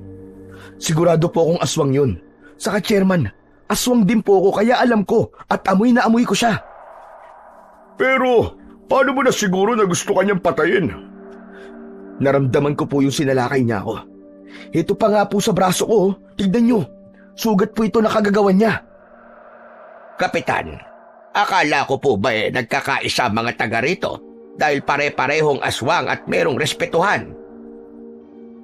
Sigurado po akong aswang yun. Saka, Chairman, aswang din po ako kaya alam ko at amoy na amoy ko siya. Pero paano mo na siguro na gusto kanyang patayin? Naramdaman ko po yung sinalakay niya ako. Ito pa nga po sa braso ko, tignan nyo. Sugat po ito na kagagawan niya. Kapitan, akala ko po ba nagkakaisa mga taga rito dahil pare-parehong aswang at merong respetuhan?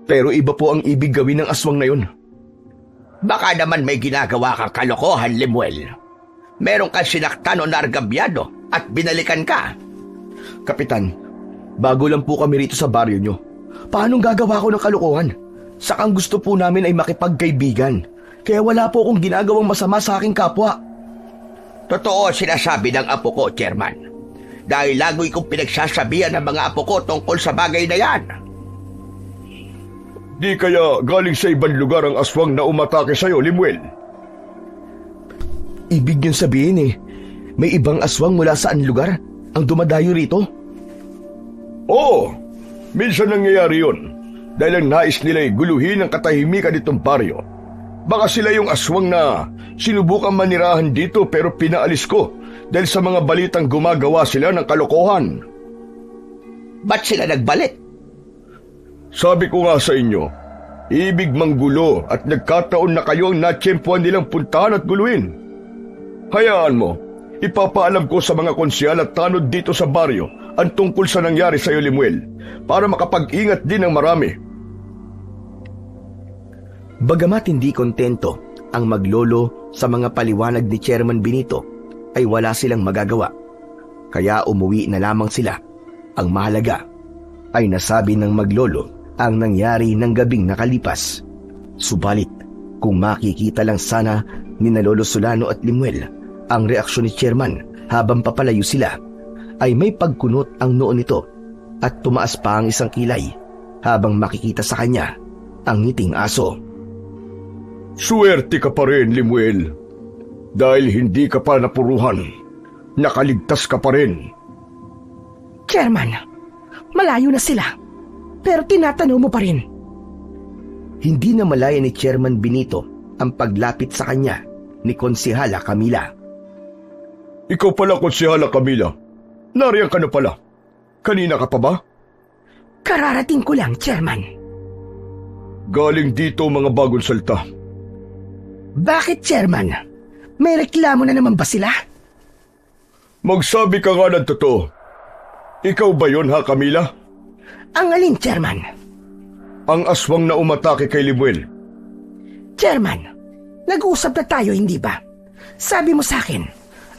Pero iba po ang ibig gawin ng aswang na yun. Baka naman may ginagawa kang kalokohan, Limuel. Meron kang sinaktan o nargabyado at binalikan ka. Kapitan, bago lang po kami rito sa baryo nyo. Paanong gagawa ko ng kalokohan? Sakang gusto po namin ay makipagkaibigan. Kaya wala po akong ginagawang masama sa aking kapwa. Totoo sinasabi ng apo ko, Chairman. Dahil lagoy kong pinagsasabihan ng mga apo ko tungkol sa bagay na yan. Di kaya galing sa ibang lugar ang aswang na umatake sa'yo, Limuel? Ibig niyong sabihin may ibang aswang mula saan lugar ang dumadayo rito? Oo, minsan nangyayari yun. Dahil ang nais nila'y guluhin ang katahimikan nitong baryo. Baka sila yung aswang na sinubukan manirahan dito pero pinaalis ko dahil sa mga balitang gumagawa sila ng kalokohan. Ba't sila nagbalik? Sabi ko nga sa inyo, ibig manggulo at nagkataon na kayo ang natsyempuan nilang puntahan at guluhin. Hayaan mo, ipapaalam ko sa mga konsyal at tanod dito sa baryo ang tungkol sa nangyari sa iyo, Limuel, para makapag-ingat din ng marami. Bagamat hindi kontento ang maglolo sa mga paliwanag ni Chairman Benito, ay wala silang magagawa. Kaya umuwi na lamang sila. Ang mahalaga ay nasabi ng maglolo ang nangyari ng gabing nakalipas. Subalit, kung makikita lang sana ni na Lolo Solano at Limuel ang reaksyon ni Chairman habang papalayo sila, ay may pagkunot ang noo nito at tumaas pa ang isang kilay habang makikita sa kanya ang ngiting aso. Suwerte ka pa rin, Limuel. Dahil hindi ka pa napuruhan, nakaligtas ka pa rin. Chairman, malayo na sila. Pero tinatanaw mo pa rin. Hindi na malaya ni Chairman Benito ang paglapit sa kanya ni Konsehala Camila. Ikaw pala, Konsehala Camila. Nariyan ka na pala. Kanina ka pa ba? Kararating ko lang, Chairman. Galing dito mga bagong salta. Bakit, Chairman? May reklamo na naman ba sila? Magsabi ka nga ng totoo. Ikaw ba yun, ha, Camila? Ang alin, Chairman? Ang aswang na umatake kay Limuel. Chairman, nag-uusap na tayo, hindi ba? Sabi mo sa akin,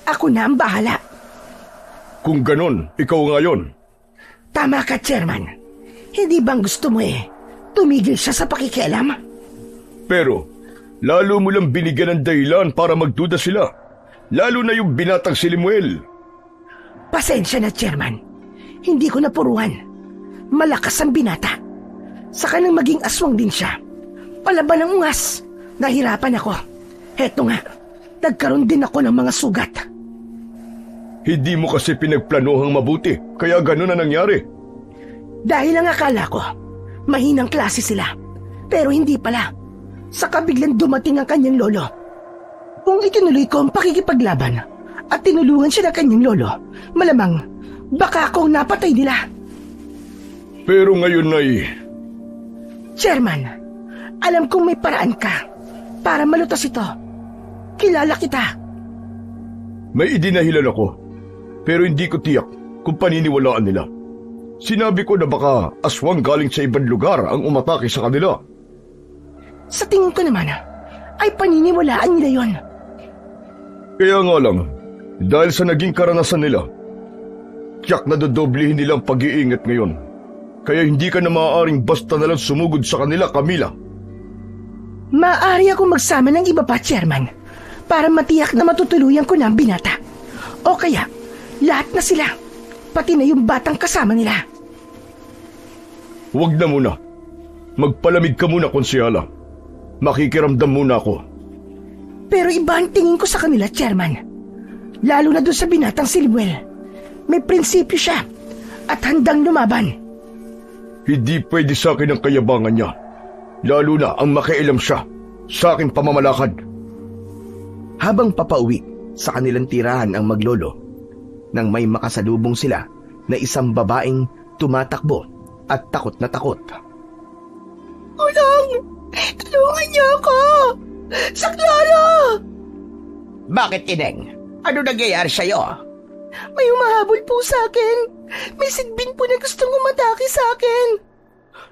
ako na ang bahala. Kung ganon, ikaw nga yun. Tama ka, Chairman. Hindi bang gusto mo tumigil siya sa pakikialam? Pero, lalo mo lang binigyan ng dahilan para magduda sila. Lalo na yung binatang si Limuel. Pasensya na, Chairman. Hindi ko napuruhan. Malakas ang binata. Saka nang maging aswang din siya. Palaban ng ungas. Nahirapan ako. Heto nga, nagkaroon din ako ng mga sugat. Hindi mo kasi pinagplanuhang mabuti, kaya ganun na nangyari. Dahil ang akala ko, mahinang klase sila. Pero hindi pala. Saka biglang dumating ang kanyang lolo. Kung itinuloy ko ang pakikipaglaban at tinulungan siya ng kanyang lolo, malamang baka ako ang napatay nila. Pero ngayon ay... Chairman, alam kong may paraan ka para malutas ito. Kilala kita. May idinahilan ako, pero hindi ko tiyak kung paniniwalaan nila. Sinabi ko na baka aswang galing sa ibang lugar ang umatake sa kanila. Sa tingin ko naman, ay paniniwalaan nila yon. Kaya nga lang, dahil sa naging karanasan nila, tiyak na dodoblihin nilang pag-iingat ngayon. Kaya hindi ka na maaaring basta nalang sumugod sa kanila, Camila. Maaari akong magsama ng iba pa, Chairman, para matiyak na matutuluyan ko na ang binata. O kaya, lahat na sila, pati na yung batang kasama nila. Huwag na muna. Magpalamig ka muna, konsyala. Makikiramdam muna ako. Pero iba ang tingin ko sa kanila, Chairman. Lalo na doon sa binatang si Limuel. May prinsipyo siya at handang lumaban. Hindi pwede sa akin ang kayabangan niya. Lalo na ang makialam siya sa aking pamamalakad. Habang papauwi sa kanilang tirahan ang maglolo, nang may makasalubong sila na isang babaeng tumatakbo at takot na takot. Ulang! Tulungan niyo ako! Saklolo! Bakit, Ineng? Ano nangyayari sa'yo? May humahabol po sa akin. May sigbin po na gustong umatake sa akin.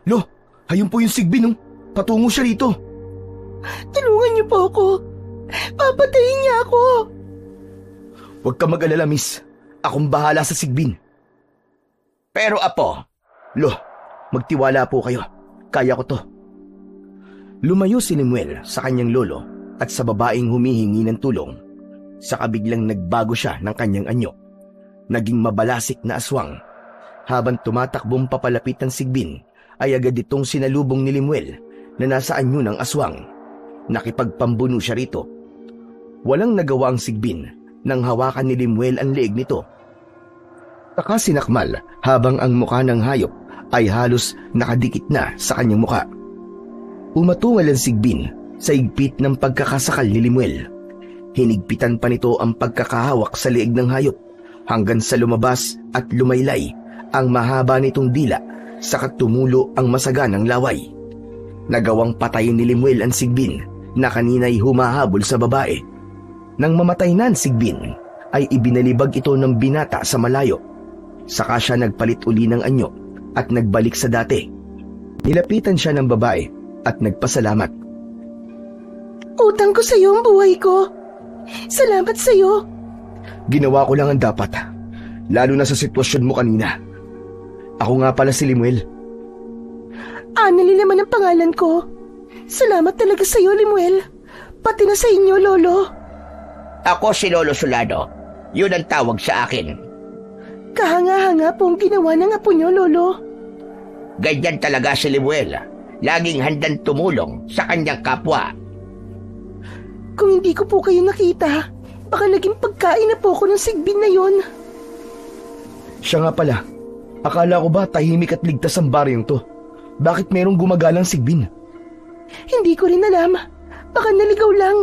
Lo, ayun po yung sigbin, oh. Patungo siya rito. Tulungan niyo po ako. Papatayin niya ako. Huwag ka mag-alala, miss. Akong bahala sa sigbin. Pero apo, Lo, magtiwala po kayo. Kaya ko to. Lumayo si Limuel sa kanyang lolo at sa babaeng humihingi ng tulong. Saka biglang nagbago siya ng kanyang anyo. Naging mabalasik na aswang. Habang tumatakbong papalapit ng sigbin, ay agad itong sinalubong ni Limuel na nasa anyo ng aswang. Nakipagpambuno siya rito. Walang nagawa ang sigbin nang hawakan ni Limuel ang leeg nito. Saka sinakmal habang ang mukha ng hayop ay halos nakadikit na sa kanyang mukha. Umatungal ang sigbin sa higpit ng pagkakasakal ni Limuel. Hinigpitan pa nito ang pagkakahawak sa leeg ng hayop hanggang sa lumabas at lumaylay ang mahaba nitong dila sa katumulo ang masaganang laway. Nagawang patayin ni Limuel ang sigbin na kanina'y humahabol sa babae. Nang mamatay na ang sigbin, ay ibinalibag ito ng binata sa malayo. Saka siya nagpalit uli ng anyo at nagbalik sa dati. Nilapitan siya ng babae at nagpasalamat. Utang ko sa iyo ang buhay ko. Salamat sa iyo. Ginawa ko lang ang dapat, lalo na sa sitwasyon mo kanina. Ako nga pala si Limuel. Annalyn naman ang pangalan ko. Salamat talaga sa iyo, Limuel. Pati na sa inyo, Lolo. ako si Lolo Solano. Yun ang tawag sa akin. Kahanga-hanga po ang ginawa ng apo niyo, Lolo. Ganyan talaga si Limuel. Laging handang tumulong sa kanyang kapwa. Kung hindi ko po kayo nakita, baka naging pagkain na po ako ng sigbin na yon. Siya nga pala. Akala ko ba tahimik at ligtas ang baryong to? Bakit merong gumagalang sigbin? Hindi ko rin alam. Baka naligaw lang.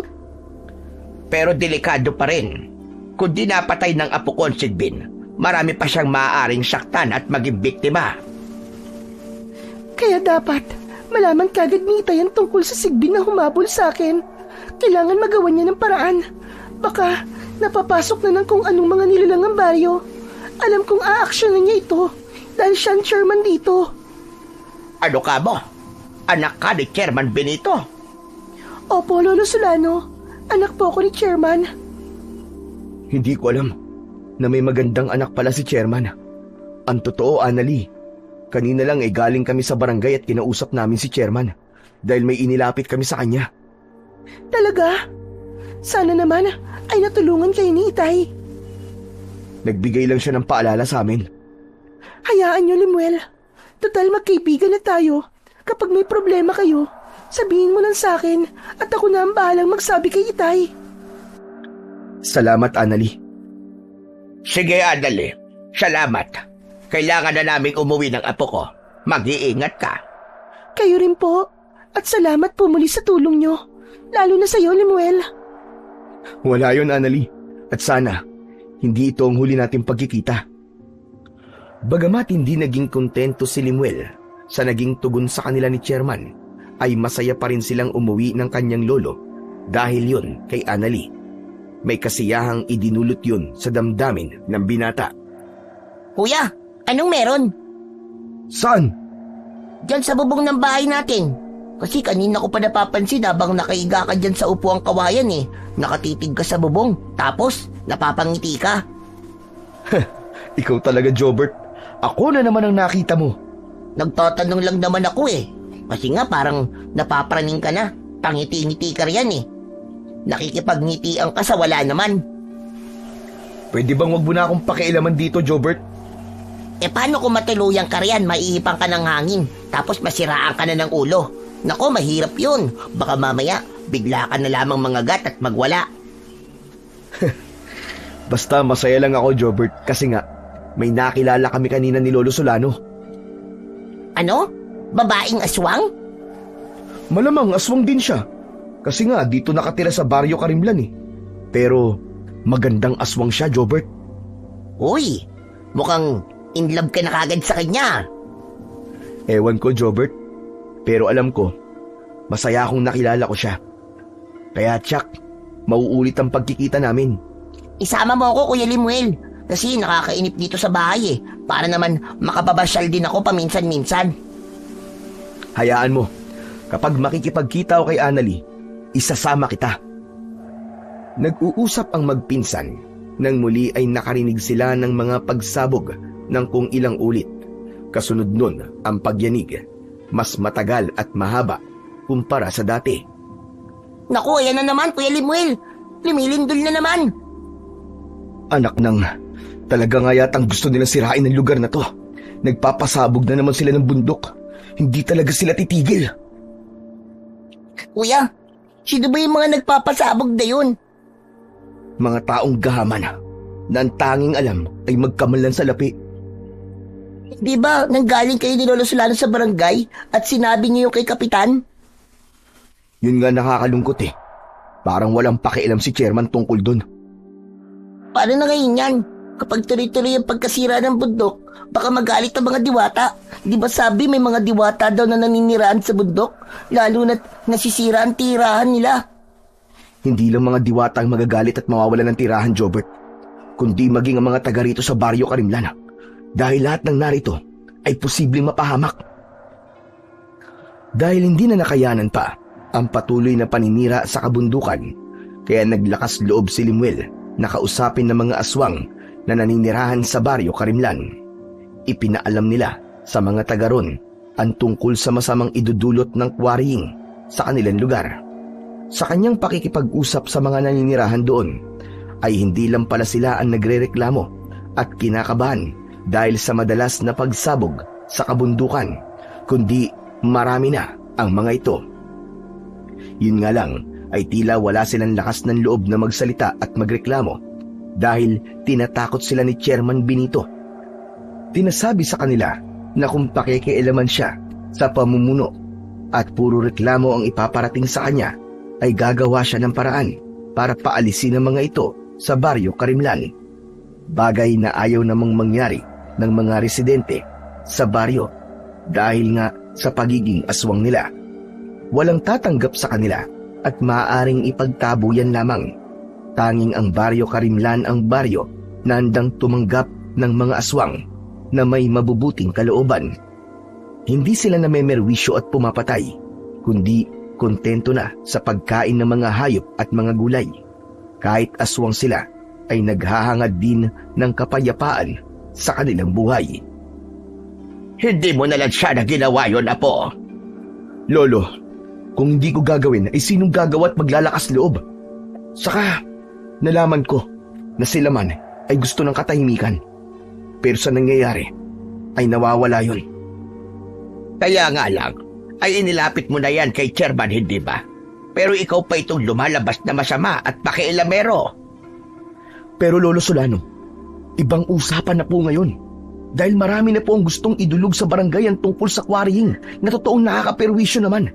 Pero delikado pa rin. Kung di napatay ng apo ko ang sigbin, marami pa siyang maaaring saktan at maging biktima. Kaya dapat malaman kagad ni Itay ang tungkol sa sigbin na humabol sa akin. Kailangan magawa niya ng paraan. Baka napapasok na ng kung anong mga nilalang ang baryo. Alam kong aaksyonan niya ito dahil siya ang chairman dito. Ano ka mo? Anak ka ni Chairman Benito? Opo, Lolo Solano. Anak po ako ni Chairman. Hindi ko alam na may magandang anak pala si Chairman. Ang totoo, Annalie, kanina lang ay galing kami sa barangay at kinausap namin si Chairman dahil may inilapit kami sa kanya. Talaga? Sana naman ay natulungan kayo ni Itay. Nagbigay lang siya ng paalala sa amin. Hayaan niyo, Limuel. Total magkaibigan na tayo. Kapag may problema kayo, sabihin mo lang sa akin at ako na ang bahalang magsabi kay Itay. Salamat, Annalie. Sige, Annalie. Salamat. Kailangan na naming umuwi ng apo ko. Mag-iingat ka. Kayo rin po. At salamat po muli sa tulong niyo. Lalo na sa iyo, Limuel. Wala yon, Annalie. At sana, hindi ito ang huli nating pagkikita. Bagamat hindi naging kontento si Limuel sa naging tugon sa kanila ni Chairman, ay masaya pa rin silang umuwi ng kanyang lolo dahil yun kay Annalie. May kasiyahang idinulot yun sa damdamin ng binata. Kuya, anong meron? Saan? Diyan sa bubong ng bahay natin. Kasi kanina ko pa napapansin habang nakaiga ka dyan sa upuang kawayan eh. Nakatitig ka sa bubong, tapos napapangiti ka. Ikaw talaga, Jobert. Ako na naman ang nakita mo. Nagtatanong lang naman ako eh. Kasi nga parang napapraning ka na. Pangiti-ngiti ka riyan eh. Nakikipagnitian ka sa wala naman. Pwede bang wag mo na akong pakialaman dito, Jobert? E paano kung matuluyang ka riyan, maiipang ka ng hangin, tapos masiraan ka na ng ulo? Nako, mahirap yun. Baka mamaya, bigla ka na lamang mangagat at magwala. Basta masaya lang ako, Jobert, kasi nga, may nakilala kami kanina ni Lolo Solano. Ano? Babaeng aswang? Malamang aswang din siya. Kasi nga, dito nakatira sa Baryo Karimlan eh. Pero, magandang aswang siya, Jobert. Uy, mukhang in love ka na kagad sa kanya. Ewan ko, Jobert. Pero alam ko, masaya akong nakilala ko siya. Kaya, Chuck, mauulit ang pagkikita namin. Isama mo ako, Kuya Limuel. Kasi nakakainip dito sa bahay eh. Para naman makapabasyal din ako paminsan-minsan. Hayaan mo, kapag makikipagkita ako kay Annalie, isasama kita. Nag-uusap ang magpinsan nang muli ay nakarinig sila ng mga pagsabog ng kung ilang ulit. Kasunod nun ang pagyanig, mas matagal at mahaba kumpara sa dati. Naku, ayan na naman, Kuya Limuel. Lumilindol na naman. Anak ng, talaga nga yatang gusto nilang sirain ang lugar na to. Nagpapasabog na naman sila ng bundok. Hindi talaga sila titigil. Kuya, sino ba yung mga nagpapasabog na yun? Mga taong gahaman na ang tanging alam ay magkamalan sa lapi. Di ba nanggaling kayo ni Lolo Solano sa barangay at sinabi niyo yung kay Kapitan? Yun nga nakakalungkot eh. Parang walang pakialam si Chairman tungkol dun. Paano na ngayon yan? Kapag tuloy-tuloy ang pagkasira ng bundok, baka magalit ang mga diwata. Di ba sabi may mga diwata daw na naniniraan sa bundok? Lalo na't nasisira ang tirahan nila. Hindi lang mga diwata ang magagalit at mawawalan ng tirahan, Jobert, kundi maging ang mga taga rito sa Baryo Karimlan. Dahil lahat ng narito ay posibleng mapahamak. Dahil hindi na nakayanan pa ang patuloy na paninira sa kabundukan, kaya naglakas loob si Limuel na kausapin ng mga aswang na naninirahan sa Baryo Karimlan. Ipinaalam nila sa mga taga ron ang tungkol sa masamang idudulot ng quarrying sa kanilang lugar. Sa kanyang pakikipag-usap sa mga naninirahan doon, ay hindi lang pala sila ang nagrereklamo at kinakabahan dahil sa madalas na pagsabog sa kabundukan, kundi marami na ang mga ito. Yun nga lang ay tila wala silang lakas ng loob na magsalita at magreklamo dahil tinatakot sila ni Chairman Benito. Tinasabi sa kanila na kung pakikialaman siya sa pamumuno at puro reklamo ang ipaparating sa kanya, ay gagawa siya ng paraan para paalisin ang mga ito sa Baryo Karimlan. Bagay na ayaw namang mangyari ng mga residente sa baryo dahil nga sa pagiging aswang nila. Walang tatanggap sa kanila at maaaring ipagtabuyan lamang. Tanging ang Baryo Karimlan ang baryo na handang tumanggap ng mga aswang na may mabubuting kalooban. Hindi sila namemerwisyo at pumapatay, kundi kontento na sa pagkain ng mga hayop at mga gulay. Kahit aswang sila, ay naghahangad din ng kapayapaan sa kanilang buhay. Hindi mo na lang siya na ginawa yun, Apo. Lolo, kung hindi ko gagawin, ay sinong gagawa at maglalakas loob? Saka, nalaman ko na sila man ay gusto ng katahimikan. Pero sa nangyayari, ay nawawala yun. Kaya nga lang, ay inilapit mo na yan kay Chairman, hindi ba? Pero ikaw pa itong lumalabas na masama at pakialamero. Pero Lolo Solano, ibang usapan na po ngayon. Dahil marami na po ang gustong idulog sa barangay ang tungkol sa quarrying na totoong nakakaperwisyo naman.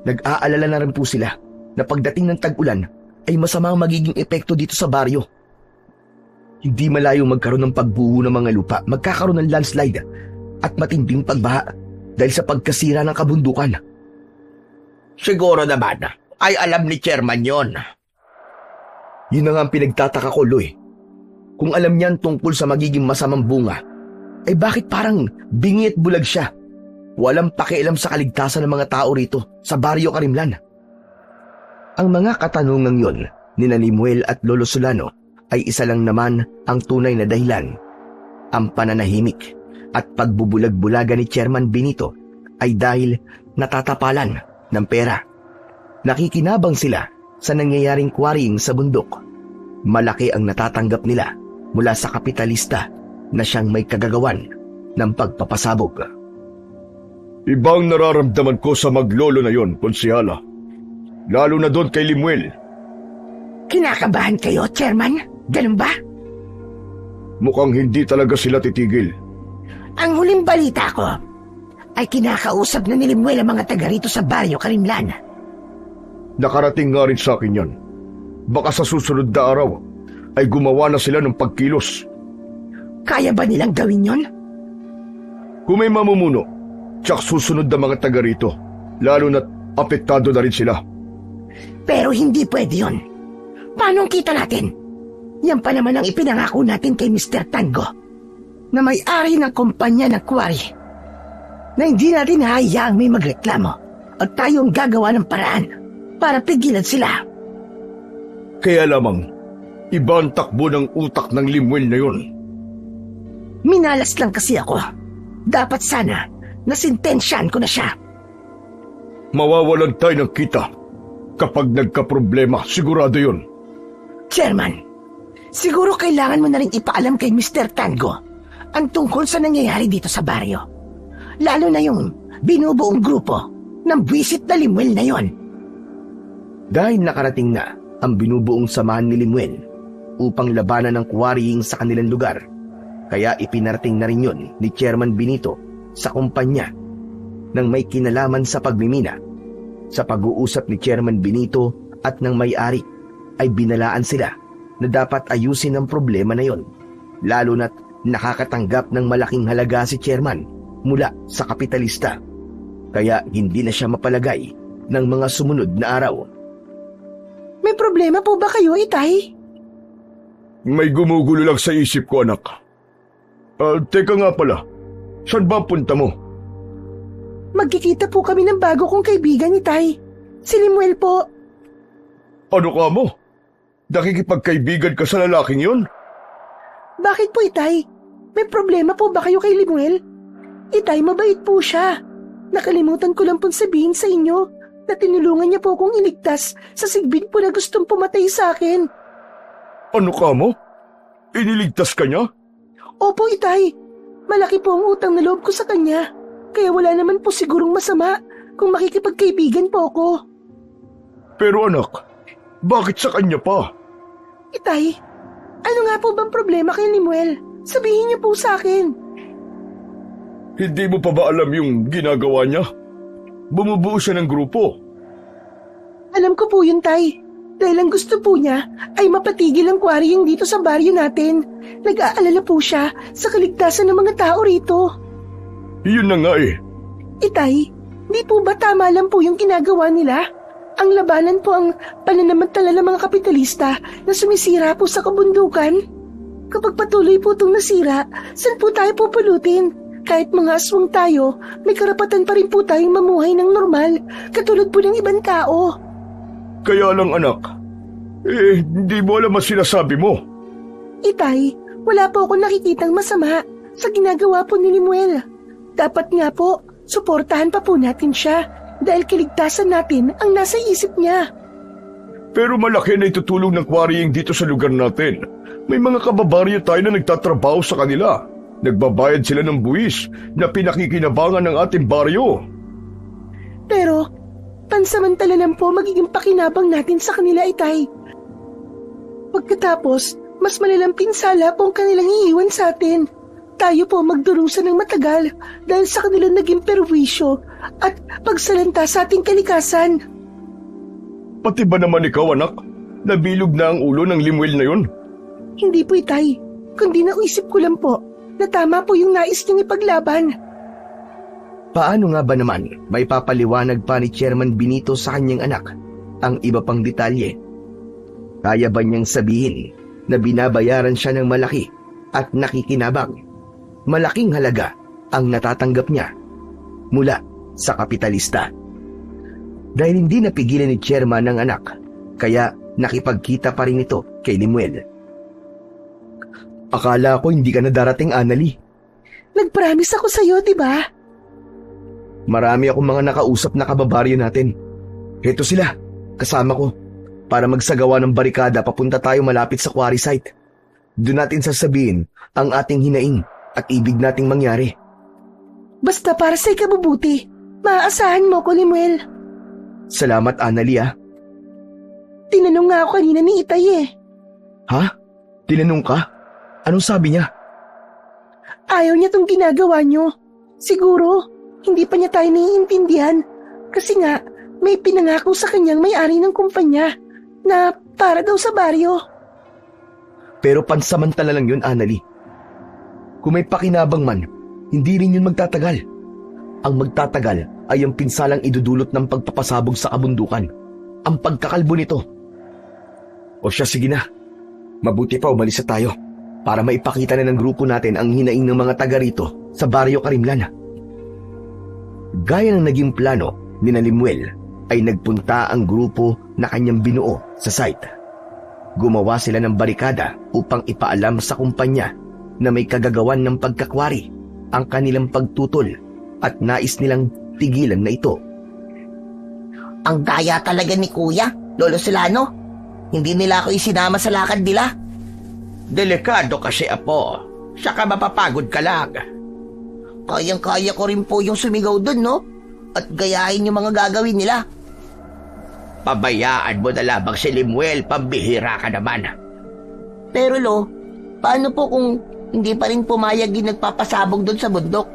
Nag-aalala na rin po sila na pagdating ng tag-ulan ay masama ang magiging epekto dito sa baryo. Hindi malayong magkaroon ng pagbuho ng mga lupa, magkakaroon ng landslide at matinding pagbaha dahil sa pagkasira ng kabundukan. Siguro naman ay alam ni Chairman yon. Yun na nga ang pinagtataka ko, Loy. Kung alam niyan tungkol sa magiging masamang bunga, ay bakit parang bingi at bulag siya? Walang pakialam sa kaligtasan ng mga tao rito sa Baryo Karimlan. Ang mga katanungang yon ni Limuel at Lolo Solano ay isa lang naman ang tunay na dahilan. Ang pananahimik at pagbubulag-bulaga ni Chairman Benito ay dahil natatapalan ng pera. Nakikinabang sila sa nangyayaring quarrying sa bundok. Malaki ang natatanggap nila mula sa kapitalista na siyang may kagagawan ng pagpapasabog. Ibang nararamdaman ko sa maglolo na yon, Konsihala. Lalo na doon kay Limuel. Kinakabahan kayo, Chairman? Ganun ba? Mukhang hindi talaga sila titigil. Ang huling balita ko ay kinakausap na ni Limuel ang mga taga rito sa Baryo Karimlan. Nakarating nga rin sa akin yan. Baka sa susunod na araw ay gumawa na sila ng pagkilos. Kaya ba nilang gawin yon? Kung may mamumuno, tsak susunod na mga taga rito, lalo na't apektado na rin sila. Pero hindi pwede yon. Paano ang kita natin? Yan pa naman ang ipinangako natin kay Mr. Tango, na may-ari ng kumpanya ng quarry, na hindi natin hahayaang may magreklamo at tayo ang gagawa ng paraan para pigilan sila. Kaya lamang, iba ang takbo ng utak ng Limuel na yon. Minalas lang kasi ako. Dapat sana nasintensyahan ko na siya. Mawawalan tayo ng kita. Kapag nagka-problema, sigurado yon. Chairman, siguro kailangan mo na rin ipaalam kay Mr. Tango ang tungkol sa nangyayari dito sa baryo. Lalo na yung binubuong grupo ng buwisit na Limuel na yon. Dahil nakarating na ang binubuong samahan ni Limuel upang labanan ng quarrying sa kanilang lugar, kaya ipinarating na rin yun ni Chairman Benito sa kumpanya ng may kinalaman sa pagmimina. Sa pag-uusap ni Chairman Benito at ng may-ari ay binalaan sila na dapat ayusin ang problema na yon, lalo na't nakakatanggap ng malaking halaga si Chairman mula sa kapitalista. Kaya hindi na siya mapalagay ng mga sumunod na araw. May problema po ba kayo, Itay? May gumugulo lang sa isip ko, anak. Teka nga pala, saan ba ang punta mo? Magkikita po kami ng bago kong kaibigan, Itay. Si Limuel po. Ano ka mo? Nakikipagkaibigan ka sa lalaking yon? Bakit po, Itay? May problema po ba kayo kay Limuel? Itay, mabait po siya. Nakalimutan ko lang pong sabihin sa inyo na tinulungan niya po akong iligtas sa sigbin po na gustong pumatay sa akin. Ano ka mo? Iniligtas ka niya? Opo, Itay. Malaki po ang utang na loob ko sa kanya. Kaya wala naman po sigurong masama kung makikipagkaibigan po ako. Pero anak, bakit sa kanya pa? Itay, ano nga po bang problema kay Limuel? Sabihin niyo po sa akin. Hindi mo pa ba alam yung ginagawa niya? Bumubuo siya ng grupo. Alam ko po yun, Tay. Dahil ang gusto po niya ay mapatigil ang quarrying dito sa baryo natin. Nag-aalala po siya sa kaligtasan ng mga tao rito. Yun na nga eh. Itay, di po ba tama lang po yung ginagawa nila? Ang labanan po ang pananamantala ng mga kapitalista na sumisira po sa kabundukan. Kapag patuloy po itong nasira, saan po tayo pupulutin? Kahit mga aswang tayo, may karapatan pa rin po tayong mamuhay ng normal, katulad po ng ibang tao. Kaya lang anak, hindi mo alam ang sinasabi mo. Itay, wala po ako nakikitang masama sa ginagawa po ni Limuel. Dapat nga po, suportahan pa po natin siya dahil kaligtasan natin ang nasa isip niya. Pero malaki na itutulong ng quarrying dito sa lugar natin. May mga kababaryo tayo na nagtatrabaho sa kanila. Nagbabayad sila ng buwis na pinakikinabangan ng ating baryo. Pero, pansamantala lang po magiging pakinabang natin sa kanila, Itay. Pagkatapos, mas malalang pinsala po ang kanilang iiwan sa atin. Tayo po magdurusa ng matagal dahil sa kanilang naging perwisyo at pagsalanta sa ating kalikasan. Pati ba naman ikaw, anak? Nabilog na ang ulo ng Limuel na yun. Hindi po, Itay. Kundi naisip ko lang po na tama po yung nais niyang ipaglaban. Paano nga ba naman may papaliwanag pa ni Chairman Benito sa kanyang anak ang iba pang detalye? Kaya ba niyang sabihin na binabayaran siya ng malaki at nakikinabang? Malaking halaga ang natatanggap niya mula sa kapitalista. Dahil hindi napigilan ni Chairman ng anak, kaya nakipagkita pa rin ito kay Limuel. Akala ko hindi ka na darating, Annalie. Nag-promise ako sa'yo, di ba? Marami akong mga nakausap na kababaryo natin. Heto sila, kasama ko, para magsagawa ng barikada papunta tayo malapit sa quarry site. Doon natin sasabihin ang ating hinaing at ibig nating mangyari. Basta para sa ikabubuti, maaasahan mo ko, Limuel. Salamat, Annalie, ah. Tinanong nga ako kanina ni Itay eh. Ha? Tinanong ka? Anong sabi niya? Ayaw niya tong ginagawa niyo. Siguro, hindi pa niya tayo naiintindihan. Kasi nga, may pinangako sa kanyang may-ari ng kumpanya na para daw sa baryo. Pero pansamantala lang yun, Annalie. Kung may pakinabang man, hindi rin yun magtatagal. Ang magtatagal ay ang pinsalang idudulot ng pagpapasabog sa kabundukan. Ang pagkakalbo nito. O siya, sige na. Mabuti pa umalis na tayo para maipakita na ng grupo natin ang hinaing ng mga taga rito sa Baryo Karimlan. Gaya ng naging plano ni Limuel, ay nagpunta ang grupo na kanyang binuo sa site. Gumawa sila ng barikada upang ipaalam sa kumpanya na may kagagawan ng pagkakwari ang kanilang pagtutol at nais nilang tigilan na ito. Ang daya talaga ni Kuya, Lolo Solano. Hindi nila ako isinama sa lakad nila. Delikado kasi, Apo. Saka mapapagod ka lang. Kayang-kaya ko rin po yung sumigaw dun, no? At gayahin yung mga gagawin nila. Pabayaan mo na lamang si Limuel, pambihira ka naman. Pero Lo, paano po kung hindi pa rin pumayag yung nagpapasabog dun sa bundok?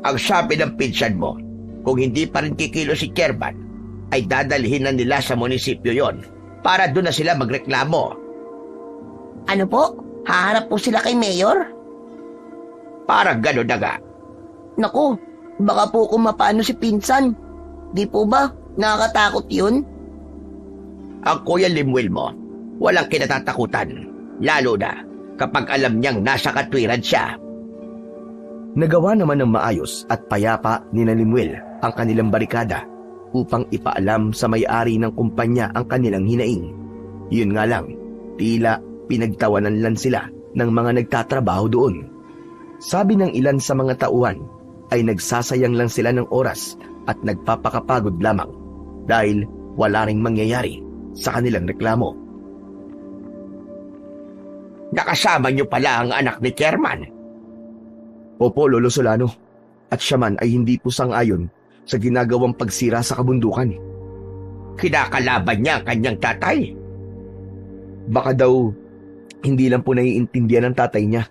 Ang sabi ng pinsan mo, kung hindi pa rin kikilo si Chairman, ay dadalhin na nila sa munisipyo yon para doon na sila magreklamo. Ano po? Haharap po sila kay Mayor? Parang gano'n na nga. Naku, baka po kung mapaano si pinsan. Di po ba? Nakakatakot yun? Ang Kuya Limuel mo, walang kinatatakutan. Lalo na kapag alam niyang nasa katwiran siya. Nagawa naman ng maayos at payapa ni Limuel ang kanilang barikada upang ipaalam sa may-ari ng kumpanya ang kanilang hinaing. Yun nga lang, tila pinagtawanan lang sila ng mga nagtatrabaho doon. Sabi ng ilan sa mga tauhan ay nagsasayang lang sila ng oras at nagpapakapagod lamang dahil wala ring mangyayari sa kanilang reklamo. Nakasama niyo pala ang anak ni Chairman. Opo, Lolo Solano. At siya man ay hindi po sang-ayon sa ginagawang pagsira sa kabundukan. Kinakalaban niya ang kanyang tatay. Baka daw hindi lang po naiintindihan ng tatay niya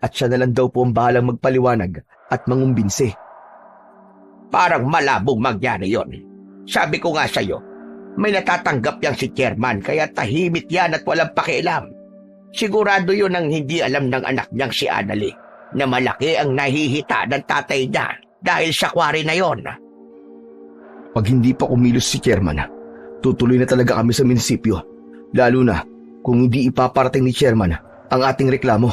at siya na lang daw po ang bahalang magpaliwanag at mangumbinse. Parang malabong mangyari yon. Sabi ko nga sa'yo, may natatanggap yang si Chairman kaya tahimik yan at walang pakialam. Sigurado yun ang hindi alam ng anak niyang si Annalie na malaki ang nahihita ng tatay niya dahil sa kwari na yon. Pag hindi pa kumilos si Chairman, tutuloy na talaga kami sa munisipyo. Lalo na kung hindi ipaparating ni Chairman ang ating reklamo.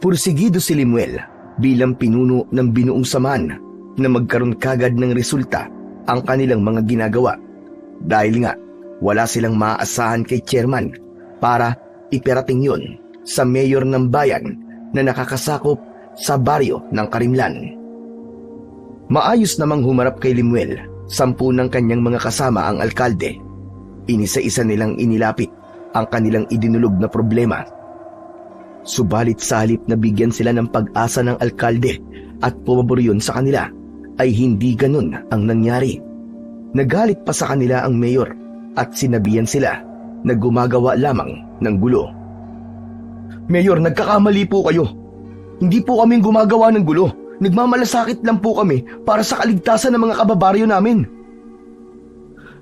Pursigido si Limuel bilang pinuno ng binuong samahan na magkaroon kagad ng resulta ang kanilang mga ginagawa. Dahil nga wala silang maaasahan kay Chairman para iparating yun sa mayor ng bayan na nakakasakop sa baryo ng Karimlan. Maayos namang humarap kay Limuel 10 ng kanyang mga kasama ang alkalde. Inisa-isa nilang inilapit ang kanilang idinulog na problema. Subalit sa halip na bigyan sila ng pag-asa ng alkalde at pumabor yun sa kanila, ay hindi ganun ang nangyari. Nagalit pa sa kanila ang mayor at sinabihan sila na gumagawa lamang ng gulo. Mayor, nagkakamali po kayo. Hindi po kaming gumagawa ng gulo. Nagmamalasakit lang po kami para sa kaligtasan ng mga kababaryo namin.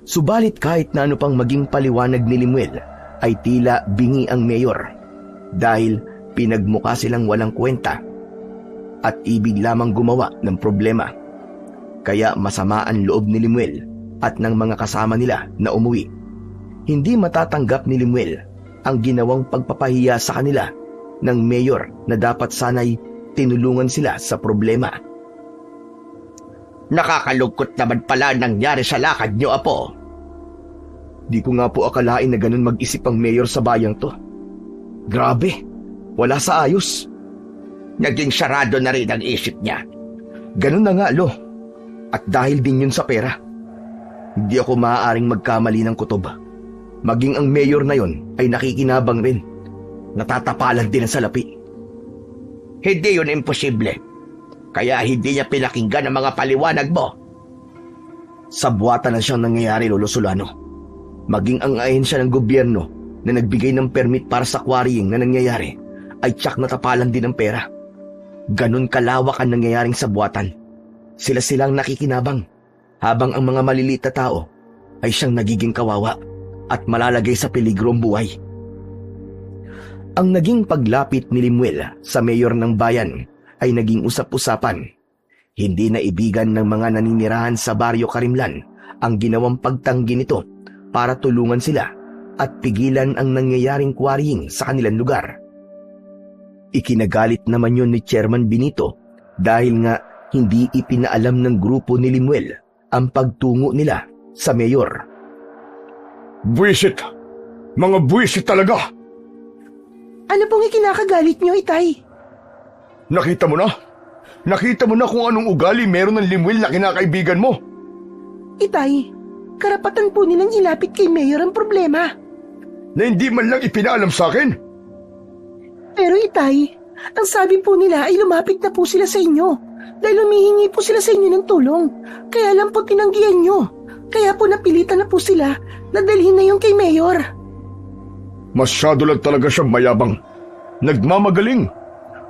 Subalit kahit na ano pang maging paliwanag ni Limuel, ay tila bingi ang mayor dahil pinagmukha silang walang kwenta at ibig lamang gumawa ng problema. Kaya masama ang loob ni Limuel at ng mga kasama nila na umuwi. Hindi matatanggap ni Limuel ang ginawang pagpapahiya sa kanila ng mayor na dapat sana'y tinulungan sila sa problema. Nakakalungkot naman pala ang nangyari sa lakad niyo, Apo. Di ko nga po akalain na ganun mag-isip ang mayor sa bayang to. Grabe, wala sa ayos. Naging sarado na rin ang isip niya. Ganun na nga, Lo. At dahil din yun sa pera. Hindi ako maaaring magkamali ng kutob. Maging ang mayor na yon ay nakikinabang rin. Natatapalan din ang salapi. Hindi yun imposible. Kaya hindi niya pinakinggan ang mga paliwanag mo. Sabwatan na siyang nangyayari, Lolo Solano. Maging ang ahensya ng gobyerno na nagbigay ng permit para sa quarrying na nangyayari ay tsak natapalan din ng pera. Ganon kalawak ang nangyayaring sabwatan. Sila-silang nakikinabang habang ang mga maliliit na tao ay siyang nagiging kawawa at malalagay sa peligro ang buhay. Ang naging paglapit ni Limuel sa mayor ng bayan ay naging usap-usapan. Hindi naibigan ng mga naninirahan sa Baryo Karimlan ang ginawang pagtanggi nito para tulungan sila at pigilan ang nangyayaring quarrying sa kanilang lugar. Ikinagalit naman yun ni Chairman Benito dahil nga hindi ipinaalam ng grupo ni Limuel ang pagtungo nila sa mayor. Buwisit! Mga buwisit talaga! Ano pong ikinakagalit niyo, Itay? Nakita mo na? Nakita mo na kung anong ugali meron ng Limuel na kinakaibigan mo? Itay, karapatan po nilang ilapit kay Mayor ang problema. Na hindi man lang ipinaalam sa akin? Pero Itay, ang sabi po nila ay lumapit na po sila sa inyo dahil humihingi po sila sa inyo ng tulong. Kaya lang po tinanggihan nyo. Kaya po napilitan na po sila na dalhin na yung kay Mayor. Masyado lang talaga siyang mayabang. Nagmamagaling.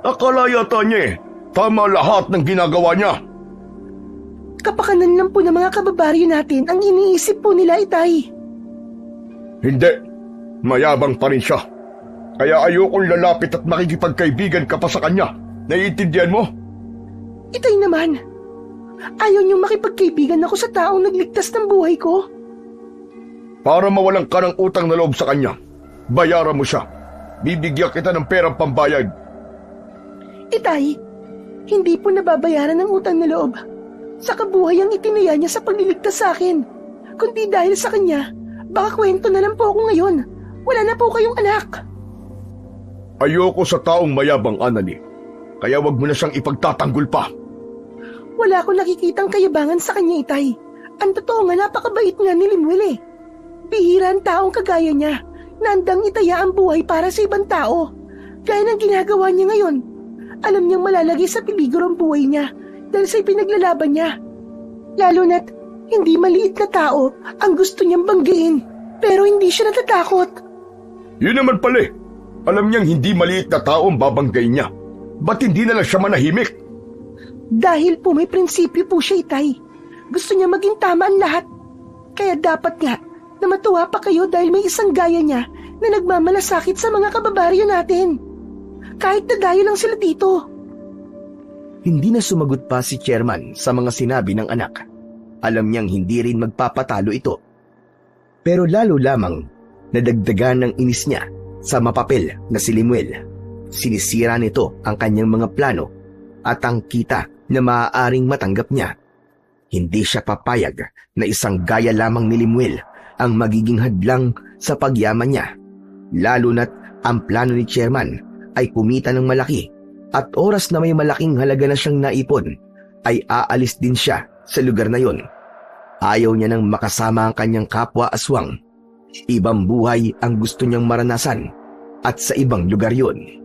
Akala yata niya tama lahat ng ginagawa niya. Kapakanan lang po ng mga kababaryo natin ang iniisip po nila, Itay. Hindi. Mayabang pa rin siya. Kaya ayokong lalapit at makikipagkaibigan ka pa sa kanya. Naiintindihan mo? Itay naman, ayaw niyong makipagkaibigan ako sa taong nagligtas ng buhay ko. Para mawalan ka ng utang na loob sa kanya, bayaran mo siya. Bibigyan kita ng perang pambayad. Itay, hindi po nababayaran ng utang na loob. Sa kabuhay ang itinaya niya sa pagliligtas sa akin. Kundi dahil sa kanya, baka kwento na lang po ako ngayon. Wala na po kayong anak. Ayoko sa taong mayabang, Anani. Kaya wag mo na siyang ipagtatanggol pa. Wala akong nakikitang kayabangan sa kanya, Itay. Ang totoo nga, napakabait nga ni Limuel eh. Bihira ang taong kagaya niya na handang itaya ang buhay para sa ibang tao. Gaya ng ginagawa niya ngayon. Alam niyang malalagay sa peligro ang buhay niya dahil sa ipinaglalaban niya. Lalo na't hindi maliit na tao ang gusto niyang banggiin pero hindi siya natatakot. Yun naman pala. Alam niyang hindi maliit na tao ang babanggay niya. Ba't hindi na lang siya manahimik? Dahil po may prinsipyo po siya, Itay. Gusto niya maging tama ang lahat. Kaya dapat nga na matuwa pa kayo dahil may isang gaya niya na nagmamalasakit sa mga kababaryo natin. Kahit nadayo lang sila dito. Hindi na sumagot pa si Chairman sa mga sinabi ng anak. Alam niyang hindi rin magpapatalo ito. Pero lalo lamang nadagdagan ng inis niya sa mapapel na si Limuel. Sinisira nito ang kanyang mga plano at ang kita na maaaring matanggap niya. Hindi siya papayag na isang gaya lamang ni Limuel ang magiging hadlang sa pagyaman niya. Lalo na't ang plano ni Chairman ay kumita ng malaki at oras na may malaking halaga na siyang naipon ay aalis din siya sa lugar na yon. Ayaw niya nang makasama ang kanyang kapwa aswang. Ibang buhay ang gusto niyang maranasan at sa ibang lugar yon.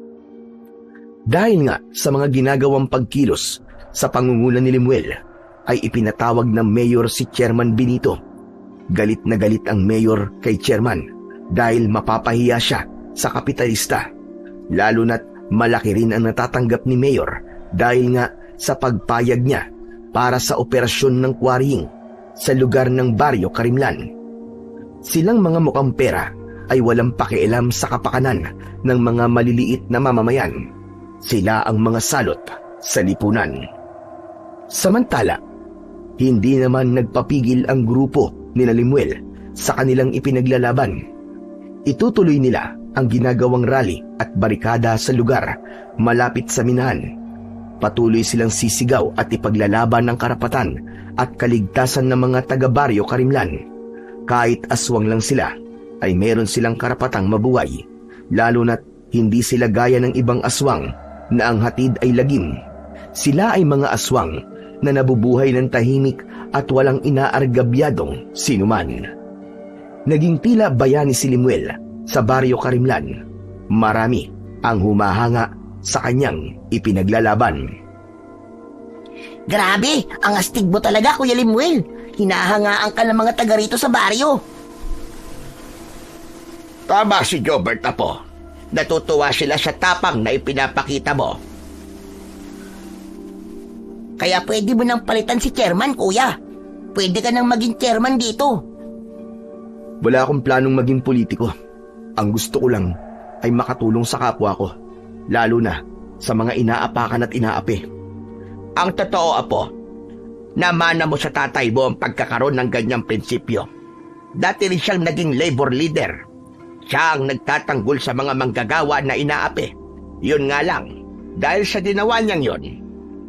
Dahil nga sa mga ginagawang pagkilos sa pangunguna ni Limuel ay ipinatawag ng mayor si Chairman Benito. Galit na galit ang mayor kay Chairman dahil mapapahiya siya sa kapitalista. Lalo na't malaki rin ang natatanggap ni mayor dahil nga sa pagpayag niya para sa operasyon ng quarrying sa lugar ng Baryo Karimlan. Silang mga mukhang pera ay walang pakialam sa kapakanan ng mga maliliit na mamamayan. Sila ang mga salot sa lipunan. Samantala, hindi naman nagpapigil ang grupo ni Limuel sa kanilang ipinaglalaban. Itutuloy nila ang ginagawang rally at barikada sa lugar malapit sa minahan. Patuloy silang sisigaw at ipaglalaban ng karapatan at kaligtasan ng mga taga-baryo Karimlan. Kahit aswang lang sila, ay meron silang karapatang mabuhay, lalo na't hindi sila gaya ng ibang aswang na ang hatid ay lagim. Sila ay mga aswang na nabubuhay ng tahimik at walang inaargabyadong sinuman. Naging tila bayani si Limuel sa baryo Karimlan. Marami ang humahanga sa kanyang ipinaglalaban. Grabe, ang astig mo talaga, Kuya Limuel. Hinahangaan ka ng mga taga rito sa baryo. Tama si Jobert, Apo. Natutuwa sila sa tapang na ipinapakita mo. Kaya pwede mo nang palitan si chairman, Kuya. Pwede ka nang maging chairman dito. Wala akong planong maging politiko. Ang gusto ko lang ay makatulong sa kapwa ko, lalo na sa mga inaapakan at inaapi. Ang totoo, Apo, namana mo sa tatay mo ang pagkakaroon ng ganyang prinsipyo. Dati rin siyang naging labor leader. Siya ang nagtatanggol sa mga manggagawa na inaapi. Yun nga lang, dahil sa ginawa niyang yun,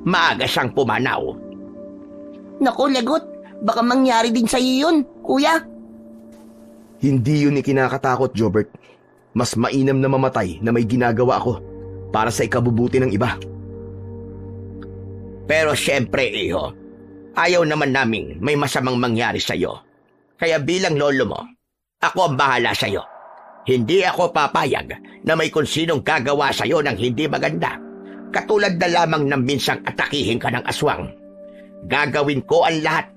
maaga siyang pumanaw. Naku, lagot. Baka mangyari din sa'yo yun, Kuya. Hindi yun ikinakatakot, Jobert. Mas mainam na mamatay na may ginagawa ako para sa ikabubuti ng iba. Pero syempre, iho, ayaw naman naming may masamang mangyari sa'yo. Kaya bilang lolo mo, ako ang bahala sa'yo. Hindi ako papayag na may kung sinong gagawa sa'yo ng hindi maganda. Katulad na lamang ng minsang atakihin ka ng aswang. Gagawin ko ang lahat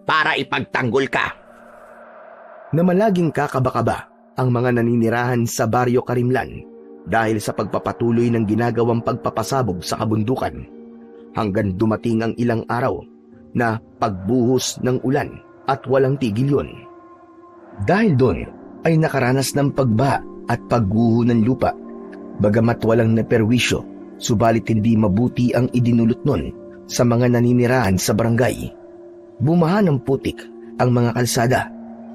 para ipagtanggol ka. Na malaging kakaba-kaba ang mga naninirahan sa baryo Karimlan dahil sa pagpapatuloy ng ginagawang pagpapasabog sa kabundukan, hanggang dumating ang ilang araw na pagbuhos ng ulan at walang tigil yun. Dahil doon ay nakaranas ng pagbaha at pagguho ng lupa. Bagamat walang naperwisyo, subalit hindi mabuti ang idinulot nun sa mga naninirahan sa barangay. Bumaha ng putik ang mga kalsada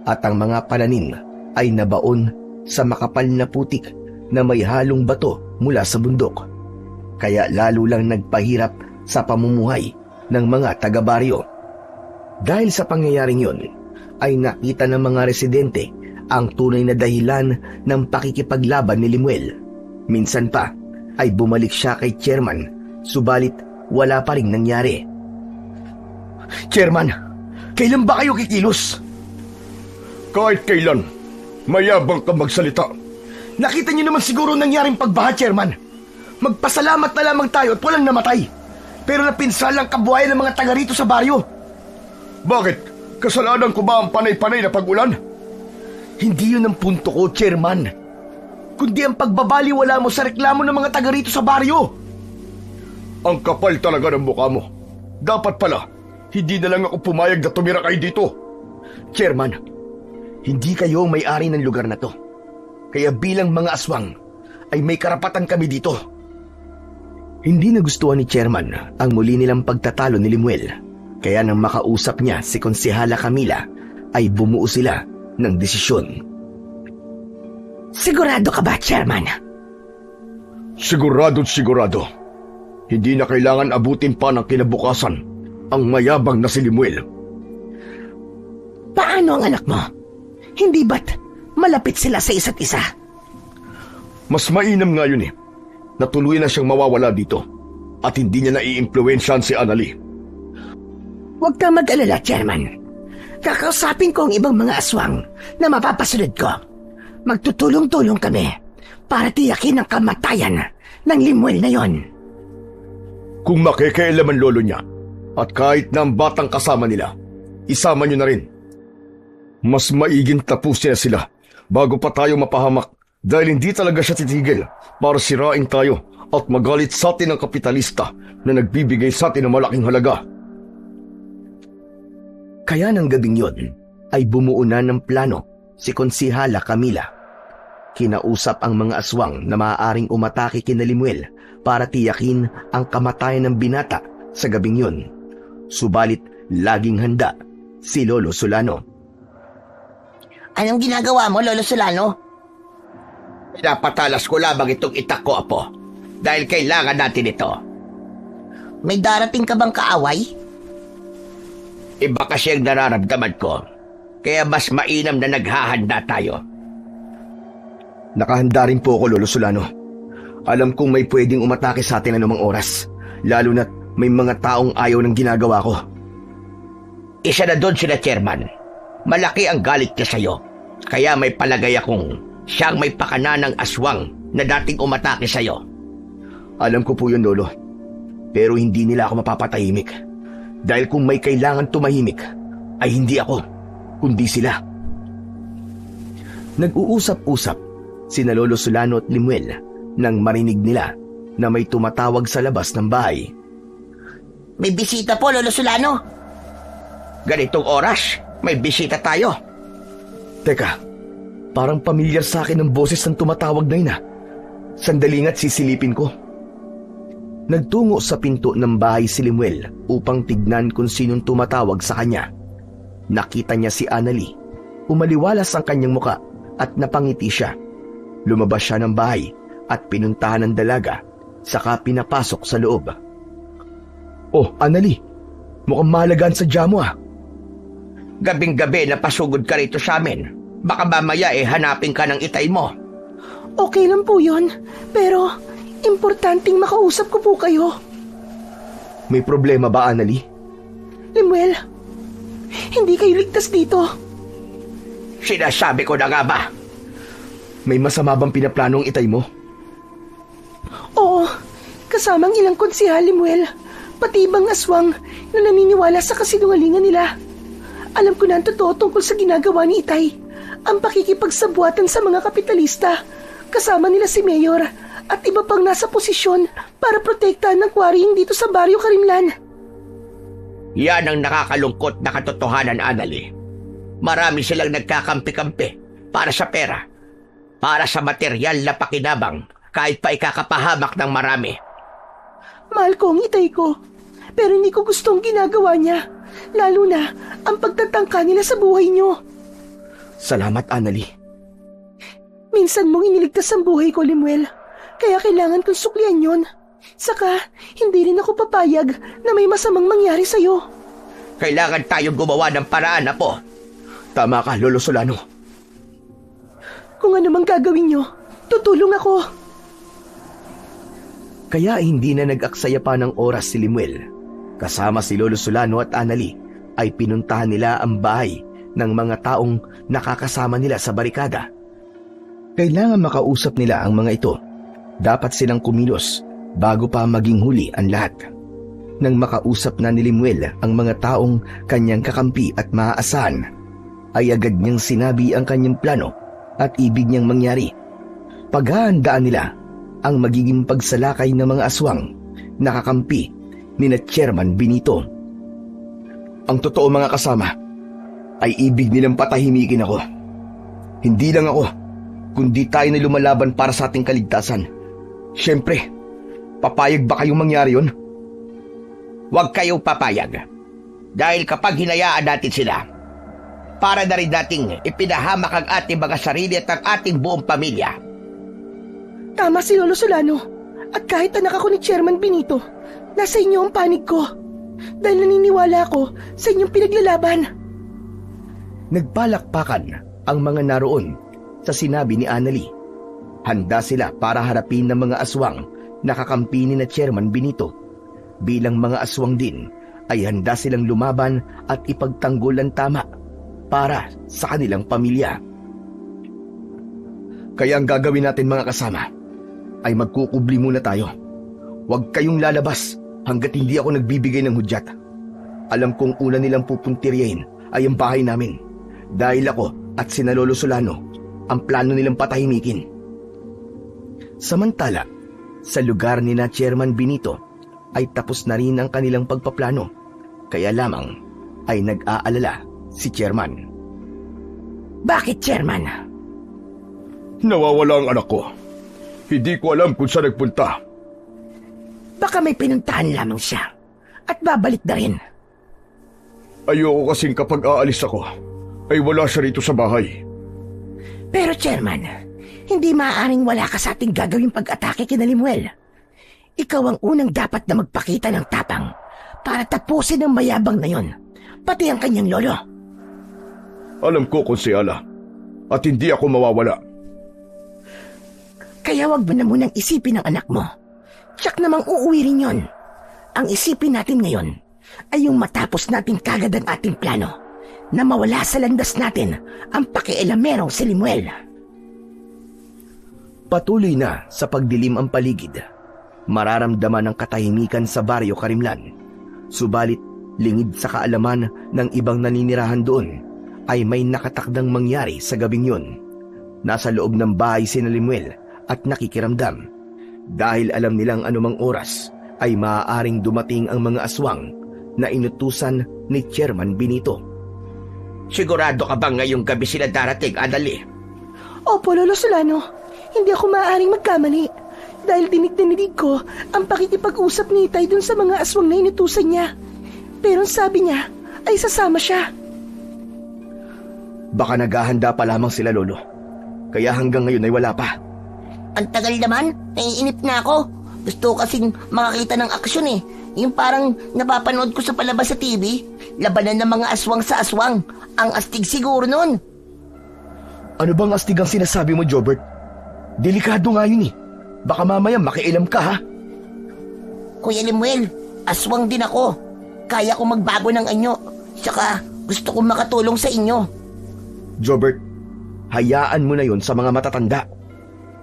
at ang mga pananim ay nabaon sa makapal na putik na may halong bato mula sa bundok. Kaya lalo lang nagpahirap sa pamumuhay ng mga taga-baryo. Dahil sa pangyayaring yun, ay nakita ng mga residente ang tunay na dahilan ng pakikipaglaban ni Limuel. Minsan pa ay bumalik siya kay chairman, subalit wala pa ring nangyari. Chairman, kailan ba kayo kikilos? Kahit kailan, mayabang ka magsalita. Nakita niyo naman siguro nangyaring pagbaha, chairman. Magpasalamat na lamang tayo at walang namatay. Pero napinsala ang kabuhayan ng mga taga rito sa baryo. Bakit? Kasalanan ko ba ang panay-panay na pag-ulan? Hindi yun ang punto ko, chairman. Kundi ang pagbabaliwala mo sa reklamo ng mga taga rito sa baryo. Ang kapal talaga ng mukha mo. Dapat pala, hindi na lang ako pumayag na tumira kayo dito. Chairman, hindi kayo ang may-ari ng lugar na to. Kaya bilang mga aswang, ay may karapatan kami dito. Hindi nagustuhan ni chairman ang muli nilang pagtatalo ni Limuel. Kaya nang makausap niya si Konsehala Camila, ay bumuo sila ng desisyon. Sigurado ka ba, chairman? Sigurado't sigurado. Hindi na kailangan abutin pa ng kinabukasan ang mayabang na si Limuel. Paano ang anak mo? Hindi ba't malapit sila sa isa't isa? Mas mainam nga yun na tuluyan na siyang mawawala dito at hindi niya naiimpluwensyahan si Annalie. Huwag kang mag-alala, chairman. Kakausapin ko ang ibang mga aswang na mapapasunod ko. Magtutulong-tulong kami para tiyakin ang kamatayan ng Limuel na yon. Kung makikialaman lolo niya at kahit na ang batang kasama nila, isama niyo na rin. Mas maiging tapusin na sila bago pa tayo mapahamak dahil hindi talaga siya titigil para sirain tayo at magalit sa atin ang kapitalista na nagbibigay sa atin ng malaking halaga. Kaya ng gabing yon ay bumuo na ng plano si Konsihala Camila. Kinausap ang mga aswang na maaaring umatake kina Limuel para tiyakin ang kamatayan ng binata sa gabing yun. Subalit laging handa si Lolo Solano. Anong ginagawa mo, Lolo Solano? Pinapatalas ko lamang itong itak ko, Apo. Dahil kailangan natin ito. May darating ka bang kaaway? Iba kasi ang nararamdaman ko. Kaya mas mainam na naghahanda tayo. Nakahanda rin po ako, Lolo Solano. Alam kong may pwedeng umatake sa atin anumang oras, lalo na't may mga taong ayaw ng ginagawa ko. Isa na doon sila, Chairman. Malaki ang galit niya sa'yo. Kaya may palagay akong siyang may pakana ng aswang na dating umatake sa'yo. Alam ko po yun, Lolo. Pero hindi nila ako mapapatahimik. Dahil kung may kailangan tumahimik, ay hindi ako, kundi sila. Nag-uusap-usap sina Lolo Solano at Limuel nang marinig nila na may tumatawag sa labas ng bahay. May bisita po, Lolo Solano. Ganitong oras, may bisita tayo. Teka, parang pamilyar sa akin ang boses ng tumatawag na yun. Sandali nga't sisilipin ko. Nagtungo sa pinto ng bahay si Limuel upang tignan kung sinong tumatawag sa kanya. Nakita niya si Annalie. Umaliwalas ang kanyang muka at napangiti siya. Lumabas siya ng bahay at pinuntahan ng dalaga, saka pinapasok sa loob. Oh, Annalie, mukhang mahalagaan sa mo ah. Gabing-gabi napasugod ka rito sa amin. Baka mamaya hanapin ka ng itay mo. Okay lang po yun, pero importanteng makausap ko po kayo. May problema ba, Annalie? Limuel, hindi kayo ligtas dito. Sinasabi ko na nga ba? May masama bang pinaplanong itay mo? Oo, kasamang ilang konsihal, Limuel, pati ibang aswang na naniniwala sa kasinungalingan nila. Alam ko na ang totoo tungkol sa ginagawa ni Itay, ang pakikipagsabuatan sa mga kapitalista, kasama nila si Mayor at iba pang nasa posisyon para protektahan ng quarrying dito sa Baryo Karimlan. Yan ang nakakalungkot na katotohanan, Annalie. Marami silang nagkakampi-kampi para sa pera, para sa materyal na pakinabang, kahit pa ikakapahamak ng marami. Mahal ko ang Itay ko, pero hindi ko gusto ang ginagawa niya, lalo na ang pagtatangka nila sa buhay niyo. Salamat, Annalie. Minsan mong iniligtas ang buhay ko, Limuel, kaya kailangan kong suklian yon. Saka, hindi rin ako papayag na may masamang mangyari sa'yo. Kailangan tayong gumawa ng paraan, Apo. Tama ka, Lolo Solano. Kung ano mang gagawin niyo, tutulong ako. Kaya hindi na nag-aksaya pa ng oras si Limuel. Kasama si Lolo Solano at Annalie ay pinuntahan nila ang bahay ng mga taong nakakasama nila sa barikada. Kailangan makausap nila ang mga ito. Dapat silang kumilos bago pa maging huli ang lahat. Nang makausap na ni Limuel ang mga taong kanyang kakampi at maaasahan, ay agad niyang sinabi ang kanyang plano at ibig niyang mangyari. Paghahandaan nila ang magiging pagsalakay ng mga aswang na kakampi ni na Chairman Benito. Ang totoo, mga kasama, ay ibig nilang patahimikin ako. Hindi lang ako, kundi tayo na lumalaban para sa ating kaligtasan. Siyempre, papayag ba kayong mangyari yun? Huwag kayong papayag. Dahil kapag hinayaan natin sila, para na rin nating ipinahamak ang ating mga sarili at ang ating buong pamilya. Tama si Lolo Solano. At kahit anak ako ni Chairman Benito, nasa inyo ang panig ko. Dahil naniniwala ako sa inyong pinaglalaban. Nagpalakpakan ang mga naroon sa sinabi ni Annalie. Handa sila para harapin ng mga aswang na kakampi ni na Chairman Benito. Bilang mga aswang din, ay handa silang lumaban at ipagtanggol ang tama para sa kanilang pamilya. Kaya ang gagawin natin, mga kasama, ay magkukubli muna tayo. Huwag kayong lalabas hanggat hindi ako nagbibigay ng hudyat. Alam kong una nilang pupuntiryahin ay ang bahay namin. Dahil ako at sina Lolo Solano ang plano nilang patahimikin. Samantala, sa lugar ni na Chairman Benito ay tapos na rin ang kanilang pagpaplano. Kaya lamang ay nag-aalala si Chairman. Bakit, Chairman? Nawawala ang anak ko. Hindi ko alam kung saan nagpunta. Baka may pinuntahan lamang siya at babalik na rin. Ayoko kasing kapag aalis ako, ay wala siya rito sa bahay. Pero Chairman, hindi maaaring wala ka sa ating gagawing pag-atake kina Limuel. Ikaw ang unang dapat na magpakita ng tapang para tapusin ang mayabang na yon, pati ang kanyang lolo. Alam ko, Konsyala, at hindi ako mawawala. Kaya wag mo na munang isipin ang anak mo. Tiyak namang uuwi rin yon. Ang isipin natin ngayon ay yung matapos natin kagad ang ating plano na mawala sa landas natin ang pakialamerong si Limuel. Patuloy na sa pagdilim ang paligid. Mararamdaman ang katahimikan sa baryo Karimlan. Subalit, lingid sa kaalaman ng ibang naninirahan doon, ay may nakatakdang mangyari sa gabing yun. Nasa loob ng bahay si Limuel at nakikiramdam. Dahil alam nilang anumang oras ay maaaring dumating ang mga aswang na inutusan ni Chairman Benito. Sigurado ka bang ngayong gabi sila darating, Anali? Opo, Lolo Solano. Hindi ako maaaring magkamali. Dahil dinig ko ang pakikipag-usap ni Itay dun sa mga aswang na inutusan niya. Pero sabi niya ay sasama siya. Baka naghahanda pa lamang sila, Lolo. Kaya hanggang ngayon ay wala pa. Ang tagal naman, naiinip na ako. Gusto ko kasing makakita ng aksyon eh. Yung parang napapanood ko sa palabas sa TV, labanan ng mga aswang sa aswang. Ang astig siguro nun. Ano bang astig ang sinasabi mo, Jobert? Delikado nga yun eh. Baka mamaya makialam ka, ha? Kuya Limuel, aswang din ako. Kaya ko magbago ng anyo. Saka gusto kong makatulong sa inyo. Jobert, hayaan mo na yon sa mga matatanda.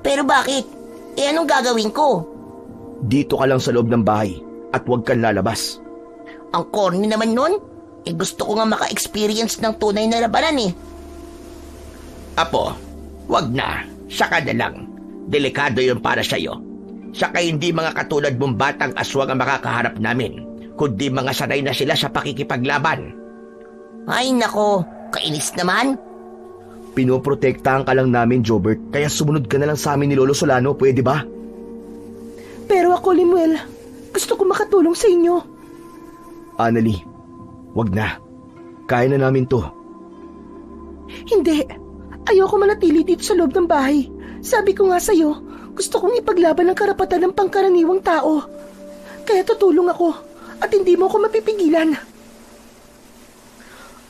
Pero bakit? Anong gagawin ko? Dito ka lang sa loob ng bahay at huwag kang lalabas. Ang corny naman nun. Gusto ko nga maka-experience ng tunay na labanan eh. Apo, wag na. Saka na lang. Delikado yun para sa'yo. Saka hindi mga katulad mong batang aswang ang makakaharap namin, kundi mga sanay na sila sa pakikipaglaban. Ay nako, kainis naman. Pinoprotektahan ka lang namin, Jobert, kaya sumunod ka na lang sa amin ni Lolo Solano, pwede ba? Pero ako, Limuel, gusto ko makatulong sa inyo. Anali, wag na. Kaya na namin to. Hindi. Ayoko manatili dito sa loob ng bahay. Sabi ko nga sa'yo, gusto kong ipaglaban ang karapatan ng pangkaraniwang tao. Kaya tutulong ako at hindi mo ako mapipigilan.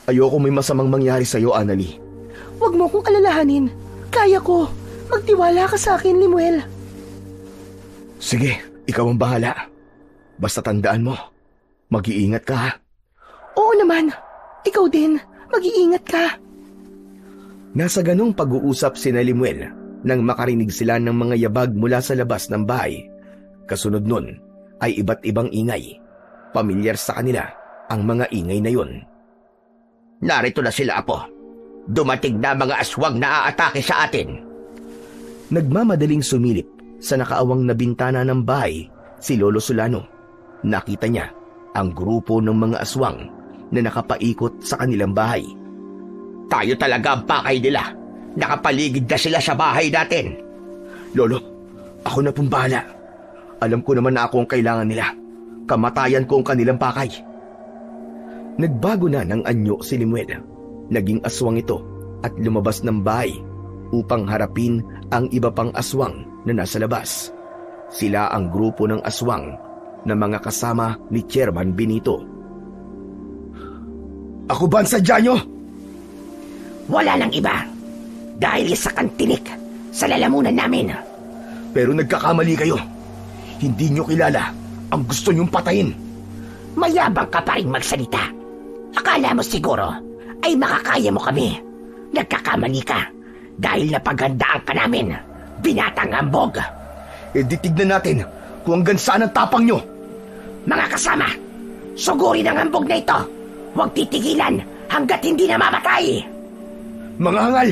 Ayoko may masamang mangyari sa'yo, Anali. Huwag mo kong alalahanin. Kaya ko. Magtiwala ka sa akin, Limuel. Sige, ikaw ang bahala. Basta tandaan mo, mag-iingat ka, ha? Oo naman. Ikaw din. Mag-iingat ka. Nasa ganong pag-uusap sina Limuel nang makarinig sila ng mga yabag mula sa labas ng bahay. Kasunod nun ay iba't ibang ingay. Pamilyar sa kanila ang mga ingay na yun. Narito na sila, Apo. Dumating na mga aswang na aatake sa atin. Nagmamadaling sumilip sa nakaawang na bintana ng bahay si Lolo Solano. Nakita niya ang grupo ng mga aswang na nakapaikot sa kanilang bahay. Tayo talaga ang pakay nila. Nakapaligid na sila sa bahay natin. Lolo, ako na pong bahala. Alam ko naman na ako ang kailangan nila. Kamatayan ko ang kanilang pakay. Nagbago na ng anyo si Limuel. Naging aswang ito at lumabas ng bahay upang harapin ang iba pang aswang na nasa labas. Sila ang grupo ng aswang na mga kasama ni Chairman Benito. Ako ba ang sadya nyo? Wala nang iba. Dahil sa kantinik sa lalamunan namin. Pero nagkakamali kayo. Hindi nyo kilala ang gusto nyong patayin. Mayabang ka pa rin magsalita. Akala mo siguro ay makakaya mo kami. Nagkakamali ka dahil napagandaan ka namin. Binatang hambog. E di tignan natin kung hanggang saan ang tapang nyo. Mga kasama, sugurin ang hambog na ito. Huwag titigilan hanggat hindi na mamatay. Mga hangal,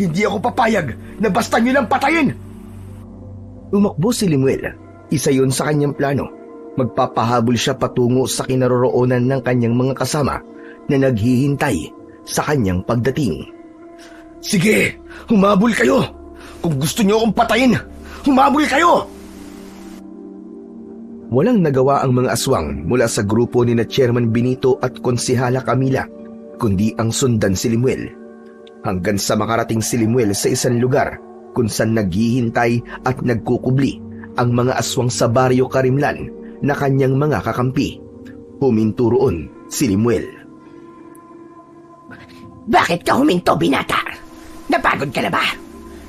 hindi ako papayag na basta nyo lang patayin. Umakbo si Limuel. Isa yun sa kanyang plano. Magpapahabol siya patungo sa kinaroroonan ng kanyang mga kasama na naghihintay sa kanyang pagdating. Sige, humabol kayo. Kung gusto niyo akong patayin, humabol kayo! Walang nagawa ang mga aswang mula sa grupo ni na Chairman Benito at Konsehala Camila, kundi ang sundan si Limuel. Hanggang sa makarating si Limuel sa isang lugar kung saan naghihintay at nagkukubli ang mga aswang sa Baryo Karimlan na kanyang mga kakampi. Huminto roon si Limuel. Bakit ka huminto, binata? Napagod ka na ba?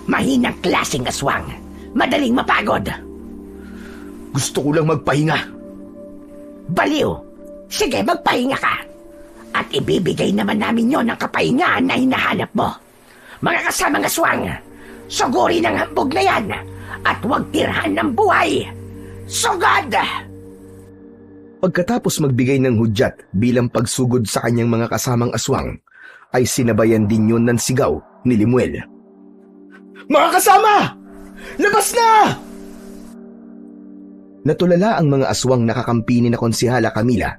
Mahinang klaseng aswang. Madaling mapagod. Gusto ko lang magpahinga. Baliw! Sige, magpahinga ka. At ibibigay naman namin yon ng kapahingaan na hinahanap mo. Mga kasamang aswang, suguri ng hambog na yan at huwag tirahan ng buhay. Sugod! Pagkatapos magbigay ng hudyat bilang pagsugod sa kanyang mga kasamang aswang, ay sinabayan din yun ng sigaw ni Limuel. Mga kasama! Labas na! Natulala ang mga aswang nakakampi ni na Konsehala Camila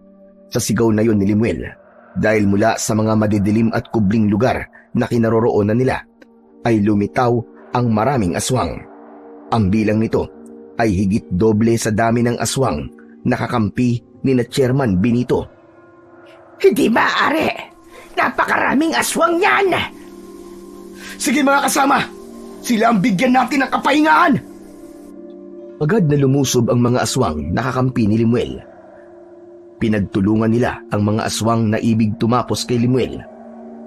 sa sigaw na yon ni Limuel dahil mula sa mga madidilim at kubling lugar na kinaroroonan nila ay lumitaw ang maraming aswang. Ang bilang nito ay higit doble sa dami ng aswang nakakampi ni na Chairman Benito. Hindi maaari! Napakaraming aswang yan! Sige mga kasama! Sila ang bigyan natin ng kapahingaan! Agad na lumusob ang mga aswang nakakampi ni Limuel. Pinagtulungan nila ang mga aswang na ibig tumapos kay Limuel.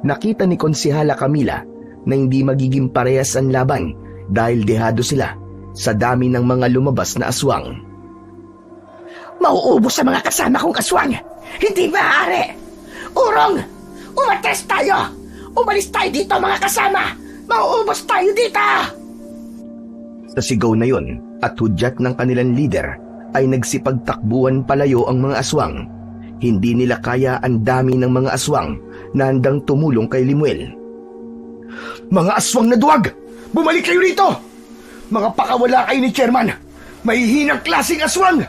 Nakita ni Konsehala Camila na hindi magiging parehas ang laban dahil dehado sila sa dami ng mga lumabas na aswang. Mauubos sa mga kasama kong aswang! Hindi maaari! Urong! Umatres tayo! Umalis tayo dito mga kasama! Mauubos tayo dito! Sa sigaw na yon at hudyat ng kanilang leader ay nagsipagtakbuhan palayo ang mga aswang. Hindi nila kaya ang dami ng mga aswang na handang tumulong kay Limuel. Mga aswang na duwag! Bumalik kayo rito! Mga pakawala kayo ni Chairman! Mahihinang klaseng aswang!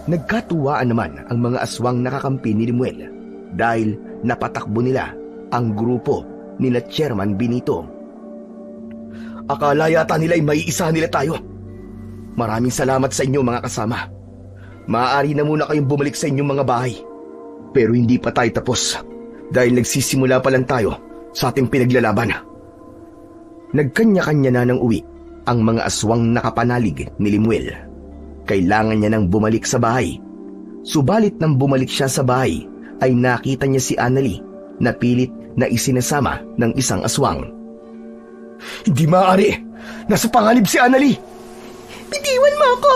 Nagkatuwaan naman ang mga aswang nakakampi ni Limuel dahil napatakbo nila ang grupo ni na Chairman Benito. Akala yata nila ay maiisa nila tayo. Maraming salamat sa inyo mga kasama. Maaari na muna kayong bumalik sa inyong mga bahay. Pero hindi pa tayo tapos dahil nagsisimula pa lang tayo sa ating pinaglalaban. Nagkanya-kanya na ng uwi ang mga aswang nakapanalig ni Limuel. Kailangan niya nang bumalik sa bahay. Subalit nang bumalik siya sa bahay ay nakita niya si Annalie na pilit na isinasama ng isang aswang. Hindi maaari! Nasa panganib si Annalie! Bitiwan mo ako!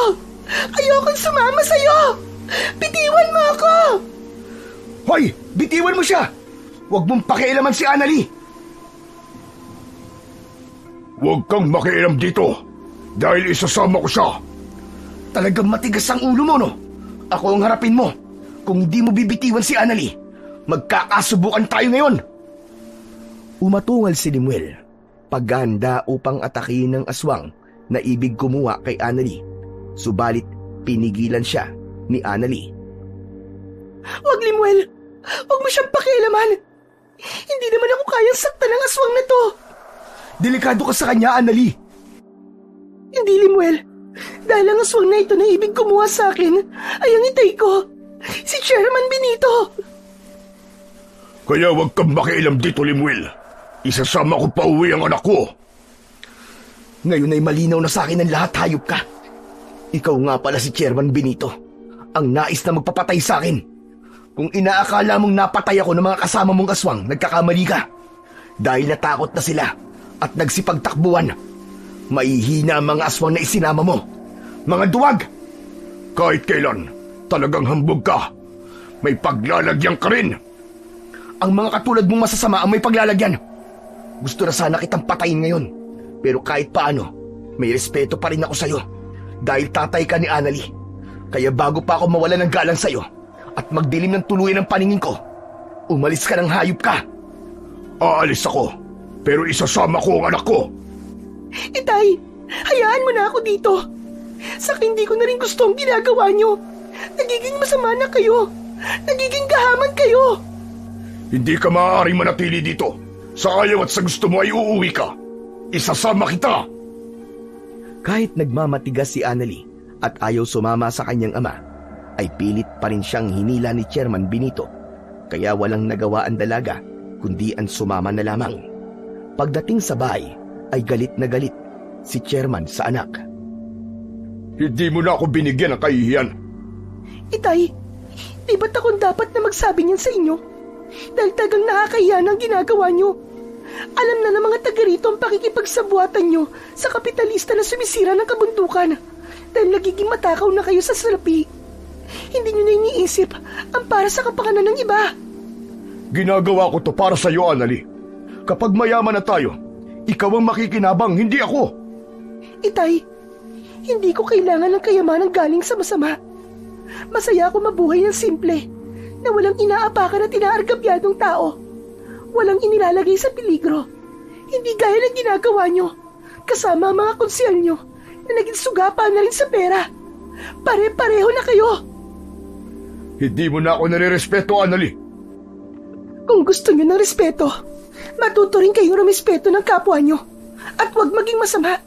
Ayokong sumama sa'yo! Bitiwan mo ako! Hoy! Bitiwan mo siya! Huwag mong pakialaman si Annalie! Huwag kang makialam dito dahil isasama ko siya. Talagang matigas ang ulo mo, no? Ako ang harapin mo. Kung hindi mo bibitiwan si Annalie, magkakasubukan tayo ngayon. Umatungal si Limuel, paghahanda upang atakihin ng aswang na ibig kumuha kay Annalie. Subalit pinigilan siya ni Annalie. Wag, Limuel! Wag mo siyang pakialaman! Hindi naman ako kayang saktan ng aswang na to! Delikado ka sa kanya, Annalie! Hindi, Limuel. Dahil ang aswang na ito na ibig kumuha sa akin ay ang itay ko, si Chairman Benito. Kaya huwag kang makialam dito, Limuel. Isasama ko pa uwi ang anak ko. Ngayon ay malinaw na sa akin ang lahat, hayop ka. Ikaw nga pala si Chairman Benito, ang nais na magpapatay sa akin. Kung inaakala mong napatay ako ng mga kasama mong aswang, nagkakamali ka. Dahil natakot na sila at nagsipagtakbuhan. Maihina ang mga aswang na isinama mo. Mga duwag! Kahit kailan, talagang hambog ka. May paglalagyan ka rin. Ang mga katulad mong masasama ang may paglalagyan. Gusto na sana kitang patayin ngayon. Pero kahit paano, may respeto pa rin ako sa'yo. Dahil tatay ka ni Annalie. Kaya bago pa ako mawala ng galang sa'yo at magdilim ng tuluyan ng paningin ko, umalis ka ng hayop ka. Aalis ako, pero isasama ko ang anak ko. Itay, hayaan mo na ako dito. Saka hindi ko na rin gusto ang ginagawa niyo. Nagiging masama na kayo. Nagiging gahaman kayo. Hindi ka maaaring manatili dito Sa ayaw at sa gusto mo ay uuwi ka. Isasama kita. Kahit nagmamatigas si Annalie at ayaw sumama sa kanyang ama, ay pilit pa rin siyang hinila ni Chairman Benito, kaya walang nagawa ang dalaga kundi ang sumama na lamang. Pagdating sa bahay ay galit na galit si Chairman sa anak. Hindi mo na ako binigyan ng kahihiyan. Itay, di ba't akong dapat na magsabi niyan sa inyo? Dahil tagang nakakahiya ng ginagawa niyo. Alam na ng mga taga rito ang pakikipagsabuatan niyo sa kapitalista na sumisira ng kabundukan dahil nagiging matakaw na kayo sa salapi. Hindi niyo na iniisip ang para sa kapakanan ng iba. Ginagawa ko to para sa iyo, Annalie. Kapag mayaman na tayo, ikaw ang makikinabang, hindi ako. Itay, hindi ko kailangan ng kayamanan galing sa masama. Masaya ako mabuhay ng simple, na walang inaapakan at inaargabyadong tao. Walang inilalagay sa peligro. Hindi gaya ng ginagawa nyo, kasama ang mga konsyal nyo, na naging sugapa na rin sa pera. Pare-pareho na kayo. Hindi mo na ako nare-respeto, Annalie. Kung gusto nyo ng respeto, matuto rin kayo ng respeto ng kapwa nyo. At huwag maging masama.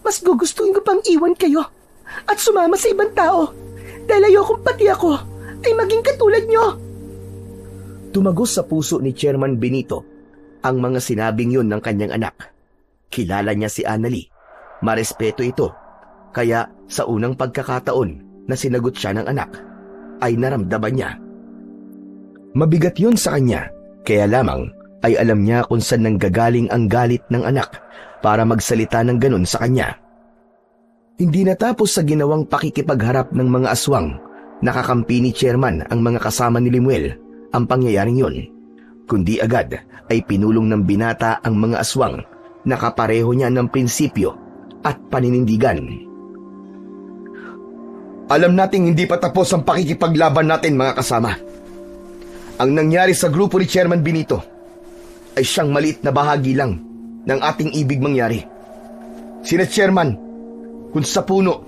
Mas gugustuhin ko pang iwan kayo at sumama sa ibang tao dahil ayokong pati ako ay maging katulad nyo. Tumagos sa puso ni Chairman Benito ang mga sinabing yun ng kanyang anak. Kilala niya si Annalie, marespeto ito, kaya sa unang pagkakataon na sinagot siya ng anak, ay naramdaman niya. Mabigat yun sa kanya, kaya lamang ay alam niya kung saan nanggagaling ang galit ng anak para magsalita ng ganun sa kanya. Hindi natapos sa ginawang pakikipagharap ng mga aswang, nakakampi ni Chairman ang mga kasama ni Lemuel ang pangyayaring yun, kundi agad ay pinulong ng binata ang mga aswang na kapareho niya ng prinsipyo at paninindigan. Alam nating hindi pa tapos ang pakikipaglaban natin, mga kasama. Ang nangyari sa grupo ni Chairman Benito ay siyang maliit na bahagi lang ng ating ibig mangyari. Sina Chairman, kung sa puno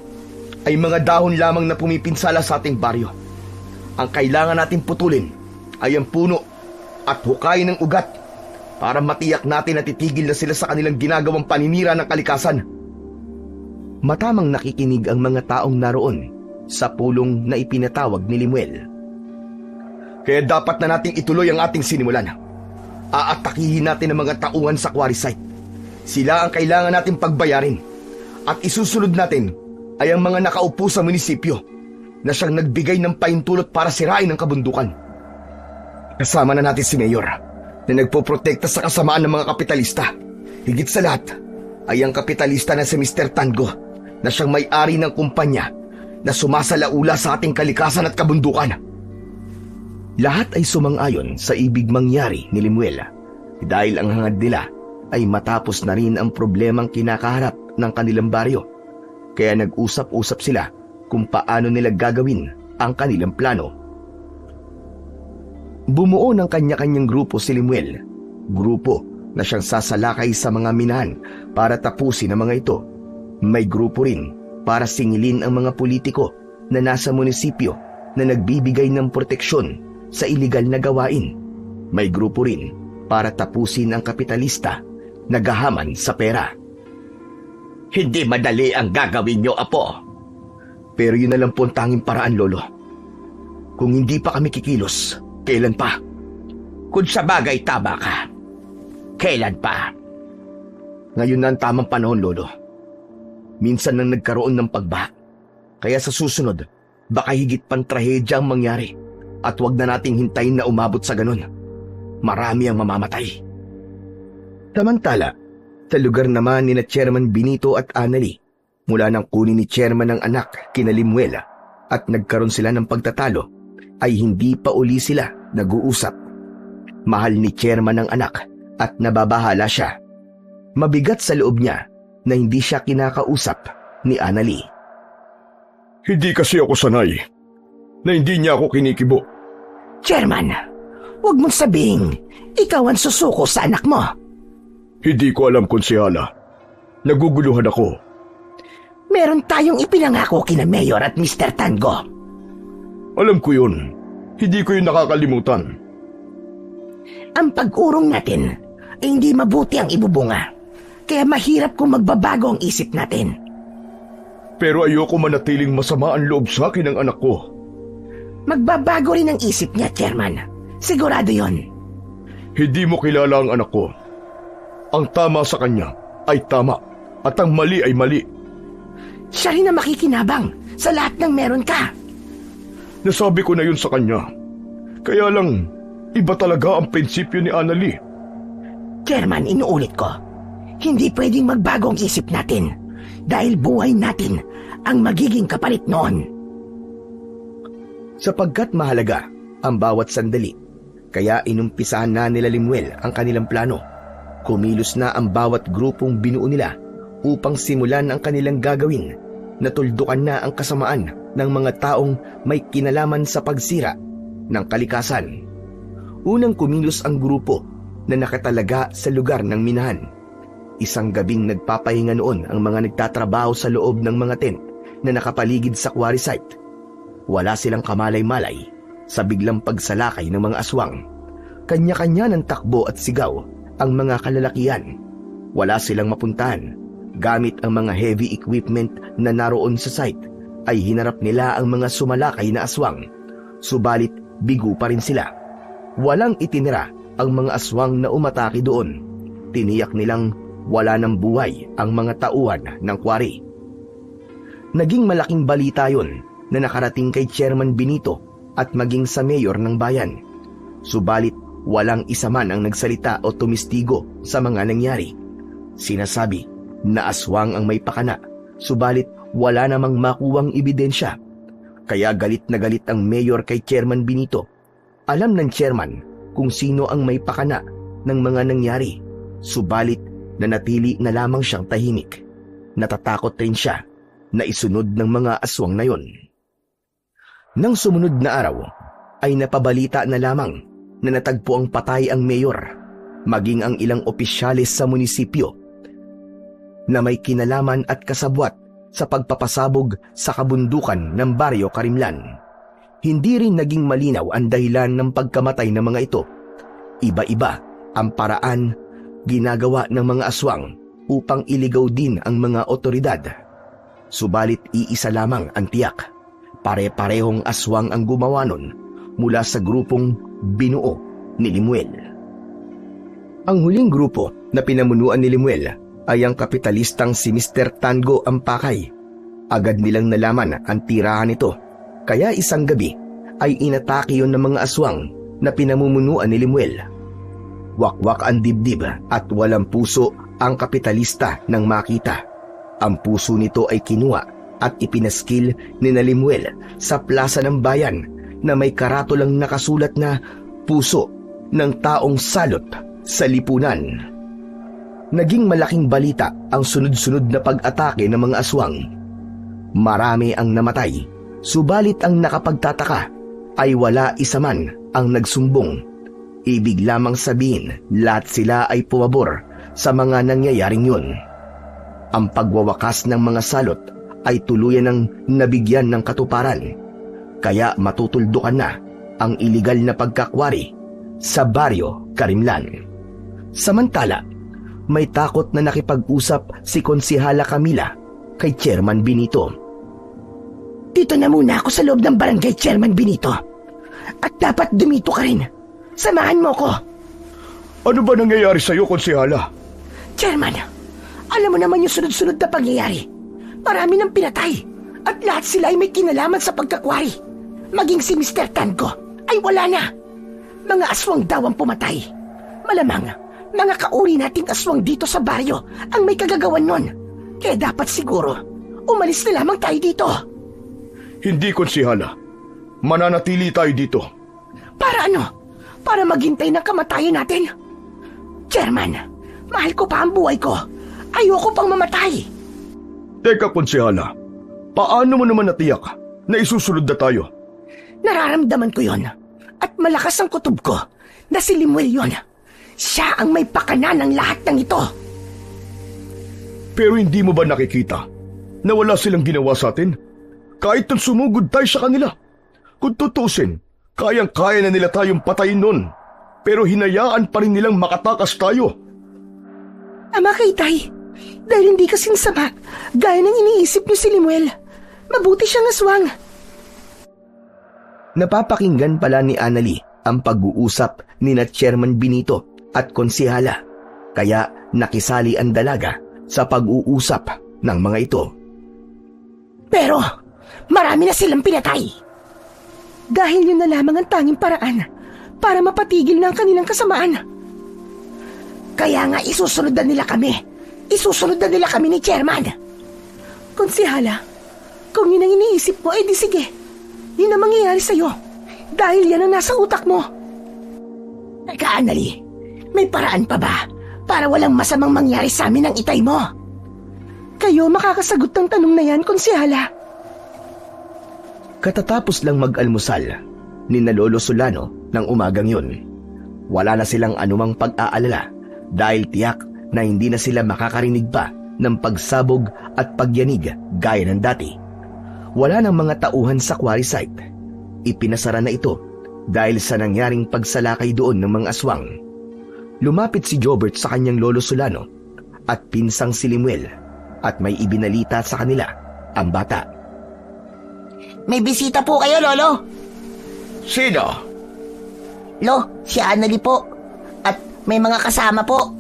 ay mga dahon lamang na pumipinsala sa ating baryo, ang kailangan natin putulin ay ang puno at hukayin ng ugat para matiyak natin na titigil na sila sa kanilang ginagawang paninira ng kalikasan. Matamang nakikinig ang mga taong naroon sa pulong na ipinatawag ni Lemuel. Kaya dapat na nating ituloy ang ating sinimulan. Aatakihin natin ang mga tauhan sa quarry site. Sila ang kailangan nating pagbayarin. At isusunod natin ay ang mga nakaupo sa munisipyo na siyang nagbigay ng pahintulot para sirain ang kabundukan. Kasama na natin si Mayor na nagpoprotekta sa kasamaan ng mga kapitalista. Higit sa lahat ay ang kapitalista na si Mr. Tango na siyang may-ari ng kumpanya na sumasalaula sa ating kalikasan at kabundukan. Lahat ay sumang-ayon sa ibig mangyari ni Lemuel dahil ang hangad nila ay matapos na rin ang problemang kinakaharap ng kanilang baryo. Kaya nag-usap-usap sila kung paano nila gagawin ang kanilang plano. Bumuo ng kanya-kanyang grupo si Lemuel, grupo na siyang sasalakay sa mga minahan para tapusin ang mga ito. May grupo rin para singilin ang mga politiko na nasa munisipyo na nagbibigay ng proteksyon sa iligal na gawain. May grupo rin para tapusin ang kapitalista na gahaman sa pera. Hindi madali ang gagawin nyo, Apo. Pero yun na lang po ang tanging paraan, Lolo. Kung hindi pa kami kikilos, kailan pa? Kung sa bagay tama ka, kailan pa? Ngayon na ang tamang panahon, Lolo. Minsan nang nagkaroon ng pagbaha. Kaya sa susunod, baka higit pang trahedya ang mangyari. At wag na nating hintayin na umabot sa ganun. Marami ang mamamatay. Samantala, sa lugar naman ni na Chairman Benito at Annalie, mula nang kunin ni Chairman ang anak kina Lemuel at nagkaroon sila ng pagtatalo, ay hindi pa uli sila nag-uusap. Mahal ni Chairman ang anak at nababahala siya. Mabigat sa loob niya na hindi siya kinakausap ni Annalie. Hindi kasi ako sanay na hindi niya ako kinikibo. Chairman, huwag mong sabihin, ikaw ang susuko sa anak mo. Hindi ko alam, konsyala. Naguguluhan ako. Meron tayong ipinangako kina Mayor at Mr. Tango. Alam ko yun. Hindi ko yun nakakalimutan. Ang pag-urong natin hindi mabuti ang ibubunga. Kaya mahirap kung magbabago ang isip natin. Pero ayoko manatiling masama ang loob sa akin ng anak ko. Magbabago rin ang isip niya, Chairman. Sigurado yon. Hindi mo kilala ang anak ko. Ang tama sa kanya ay tama at ang mali ay mali. Siya rin ang makikinabang sa lahat ng meron ka. Nasabi ko na yun sa kanya. Kaya lang, iba talaga ang prinsipyo ni Annalie. Chairman, inuulit ko. Hindi pwedeng magbago ang isip natin dahil buhay natin ang magiging kapalit noon. Sapagkat mahalaga ang bawat sandali, kaya inumpisahan na nila Limuel ang kanilang plano. Kumilos na ang bawat grupong binuo nila upang simulan ang kanilang gagawin. Natuldukan na ang kasamaan ng mga taong may kinalaman sa pagsira ng kalikasan. Unang kumilos ang grupo na nakatalaga sa lugar ng minahan. Isang gabing nagpapahinga noon ang mga nagtatrabaho sa loob ng mga tent na nakapaligid sa quarry site. Wala silang kamalay-malay sa biglang pagsalakay ng mga aswang. Kanya-kanya ng takbo at sigaw ang mga kalalakihan. Wala silang mapuntahan. Gamit ang mga heavy equipment na naroon sa site, ay hinarap nila ang mga sumalakay na aswang. Subalit bigo pa rin sila. Walang itinira ang mga aswang na umatake doon. Tiniyak nilang wala ng buhay ang mga tauhan ng quarry. Naging malaking balita yon na nakarating kay Chairman Benito at maging sa mayor ng bayan. Subalit walang isa man ang nagsalita o tumistigo sa mga nangyari. Sinasabi na aswang ang may pakana, subalit wala namang makuwang ebidensya. Kaya galit na galit ang mayor kay Chairman Benito. Alam ng chairman kung sino ang may pakana ng mga nangyari, subalit nanatili na lamang siyang tahimik. Natatakot rin siya na isunod ng mga aswang na yon. Nang sumunod na araw, ay napabalita na lamang na natagpo ang patay ang mayor, maging ang ilang opisyalis sa munisipyo na may kinalaman at kasabwat sa pagpapasabog sa kabundukan ng Baryo Karimlan. Hindi rin naging malinaw ang dahilan ng pagkamatay ng mga ito. Iba-iba ang paraan ginagawa ng mga aswang upang iligaw din ang mga otoridad. Subalit iisa lamang ang tiyak. Pare-parehong aswang ang gumawa nun mula sa grupong binuo ni Limuel. Ang huling grupo na pinamunuan ni Limuel ay ang kapitalistang si Mr. Tango Ampakay. Agad nilang nalaman ang tirahan nito, kaya isang gabi ay inatake yon ng mga aswang na pinamumunuan ni Limuel. Wakwak ang dibdib at walang puso ang kapitalista nang makita. Ang puso nito ay kinuha at ipinaskil ni Limuel sa plaza ng bayan na may karatolang nakasulat na puso ng taong salot sa lipunan. Naging malaking balita ang sunod-sunod na pag-atake ng mga aswang. Marami ang namatay, subalit ang nakapagtataka ay wala isa man ang nagsumbong. Ibig lamang sabihin, lahat sila ay pumabor sa mga nangyayaring yun. Ang pagwawakas ng mga salot ay tuluyan ng nabigyan ng katuparan, kaya matutuldukan na ang iligal na pagkakwari sa Baryo Karimlan. Samantala, may takot na nakipag-usap si Konsihala Camila kay Chairman Benito. Dito na muna ako sa loob ng barangay, Chairman Benito. At dapat dumito ka rin. Samahan mo ko. Ano ba nangyayari sa'yo, Konsihala? Chairman, alam mo naman yung sunod-sunod na pangyayari. Marami nang pinatay at lahat sila ay may kinalaman sa pagkakwari. Maging si Mr. Tango ay wala na. Mga aswang daw ang pumatay. Malamang, mga kauri nating aswang dito sa baryo ang may kagagawan nun. Kaya dapat siguro, umalis na lamang tayo dito. Hindi, Konsihala. Mananatili tayo dito. Para ano? Para maghintay ng kamatayan natin? Chairman, mahal ko pa ang buhay ko. Ayoko pang mamatay. Teka, Konsihala. Paano mo naman natiyak na isusunod na tayo? Nararamdaman ko yon. At malakas ang kutob ko na si Limuel yon. Siya ang may pakana ng lahat ng ito. Pero hindi mo ba nakikita na wala silang ginawa sa atin? Kahit nang sumugod tayo sa kanila. Kung tutusin, kayang-kaya na nila tayong patayin nun. Pero hinayaan pa rin nilang makatakas tayo Ama kay Tay, dahil hindi kasing sama, gaya ng iniisip niyo si Limuel. Mabuti siyang aswang. Napapakinggan pala ni Annalie ang pag-uusap ni na Chairman Benito at konsehala, kaya nakisali ang dalaga sa pag-uusap ng mga ito. Pero, marami na silang pinatay. Dahil yun na lamang ang tanging paraan para mapatigil na ang kanilang kasamaan. Kaya nga isusunod na nila kami. Isusunod na nila kami ni Chairman. Konsehala, kung yun ang iniisip mo, di sige. Yun ang mangyayari sa'yo. Dahil yan ang nasa utak mo. Teka, Annalie, may paraan pa ba para walang masamang mangyari sa amin ang itay mo? Kayo makakasagot ng tanong na yan, konsehala. Katatapos lang mag-almusal ni na Lolo Solano ng umagang yun, wala na silang anumang pag-aalala dahil tiyak na hindi na sila makakarinig pa ng pagsabog at pagyanig gaya ng dati. Wala nang mga tauhan sa quarry site. Ipinasara na ito dahil sa nangyaring pagsalakay doon ng mga aswang. Lumapit si Jobert sa kanyang Lolo Solano at pinsang si Limuel at may ibinalita sa kanila ang bata. May bisita po kayo, Lolo. Sino? Si Annalie po. At may mga kasama po.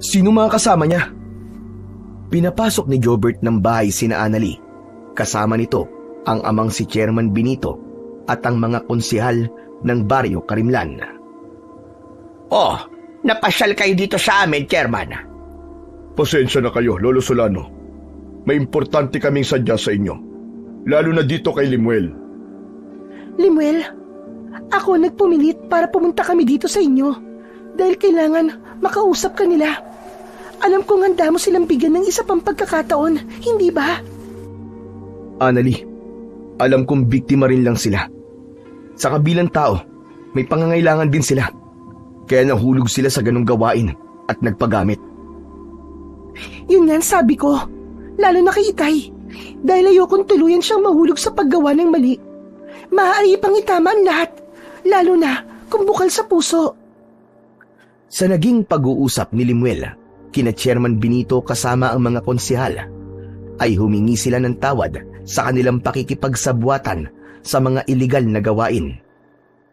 Sino mga kasama niya? Pinapasok ni Jobert ng bahay sina Annalie. Kasama nito ang amang si Chairman Benito at ang mga konsehal ng Baryo Karimlan. Oh, napasyal kayo dito sa amin, Chairman. Pasensya na kayo, Lolo Solano. May importante kaming sadya sa inyo. Lalo na dito kay Limuel. Limuel, ako nagpumilit para pumunta kami dito sa inyo dahil kailangan makausap ka nila. Alam kong handa mo silang bigyan ng isa pang pagkakataon, hindi ba? Annalie, alam kong biktima rin lang sila. Sa kabilang tao, may pangangailangan din sila. Kaya nahulog sila sa ganong gawain at nagpagamit. Yun nga sabi ko, lalo na kay Itay. Dahil ayokong tuluyan siyang mahulog sa paggawa ng mali. Maaari pang itama ang lahat, lalo na kung bukal sa puso. Sa naging pag-uusap ni Limuel, kina Chairman Benito kasama ang mga konsehal, ay humingi sila ng tawad sa kanilang pakikipagsabwatan sa mga iligal na gawain.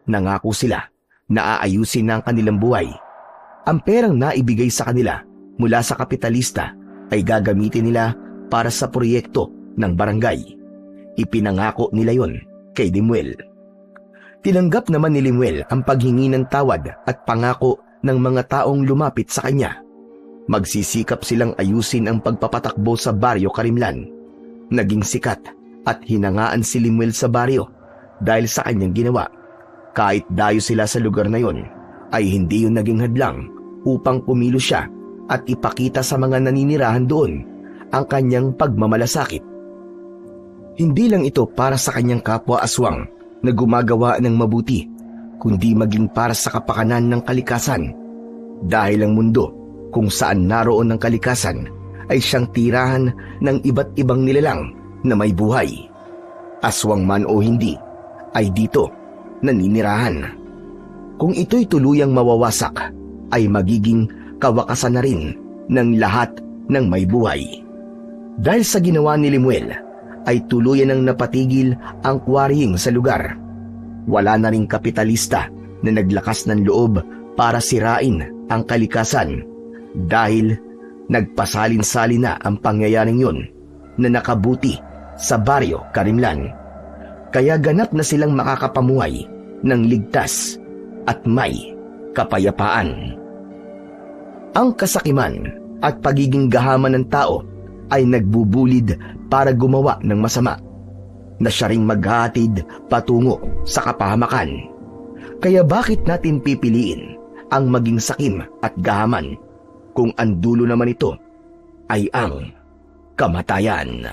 Nangako sila na aayusin na ang kanilang buhay. Ang perang naibigay sa kanila mula sa kapitalista ay gagamitin nila para sa proyekto ng barangay. Ipinangako nila yon kay Limuel. Tinanggap naman ni Limuel ang paghingi ng tawad at pangako ng mga taong lumapit sa kanya. Magsisikap silang ayusin ang pagpapatakbo sa Baryo Karimlan. Naging sikat at hinangaan si Limuel sa baryo dahil sa kanyang ginawa. Kahit dayo sila sa lugar na yon, ay hindi yun naging hadlang upang pumilos siya at ipakita sa mga naninirahan doon ang kanyang pagmamalasakit. Hindi lang ito para sa kanyang kapwa aswang na gumagawa ng mabuti, kundi maging para sa kapakanan ng kalikasan. Dahil ang mundo kung saan naroon ang kalikasan ay siyang tirahan ng iba't ibang nilalang na may buhay. Aswang man o hindi, ay dito naninirahan. Kung ito'y tuluyang mawawasak, ay magiging kawakasan na rin ng lahat ng may buhay. Dahil sa ginawa ni Limuel, ay tuluyan ng napatigil ang quarrying sa lugar. Wala na ring kapitalista na naglakas ng loob para sirain ang kalikasan dahil nagpasalin-salin na ang pangyayaring yun na nakabuti sa Baryo Karimlan. Kaya ganap na silang makakapamuhay ng ligtas at may kapayapaan. Ang kasakiman at pagiging gahaman ng tao ay nagbubulid para gumawa ng masama, na siya ring maghahatid patungo sa kapahamakan. Kaya bakit natin pipiliin ang maging sakim at gahaman kung ang dulo naman ito ay ang kamatayan?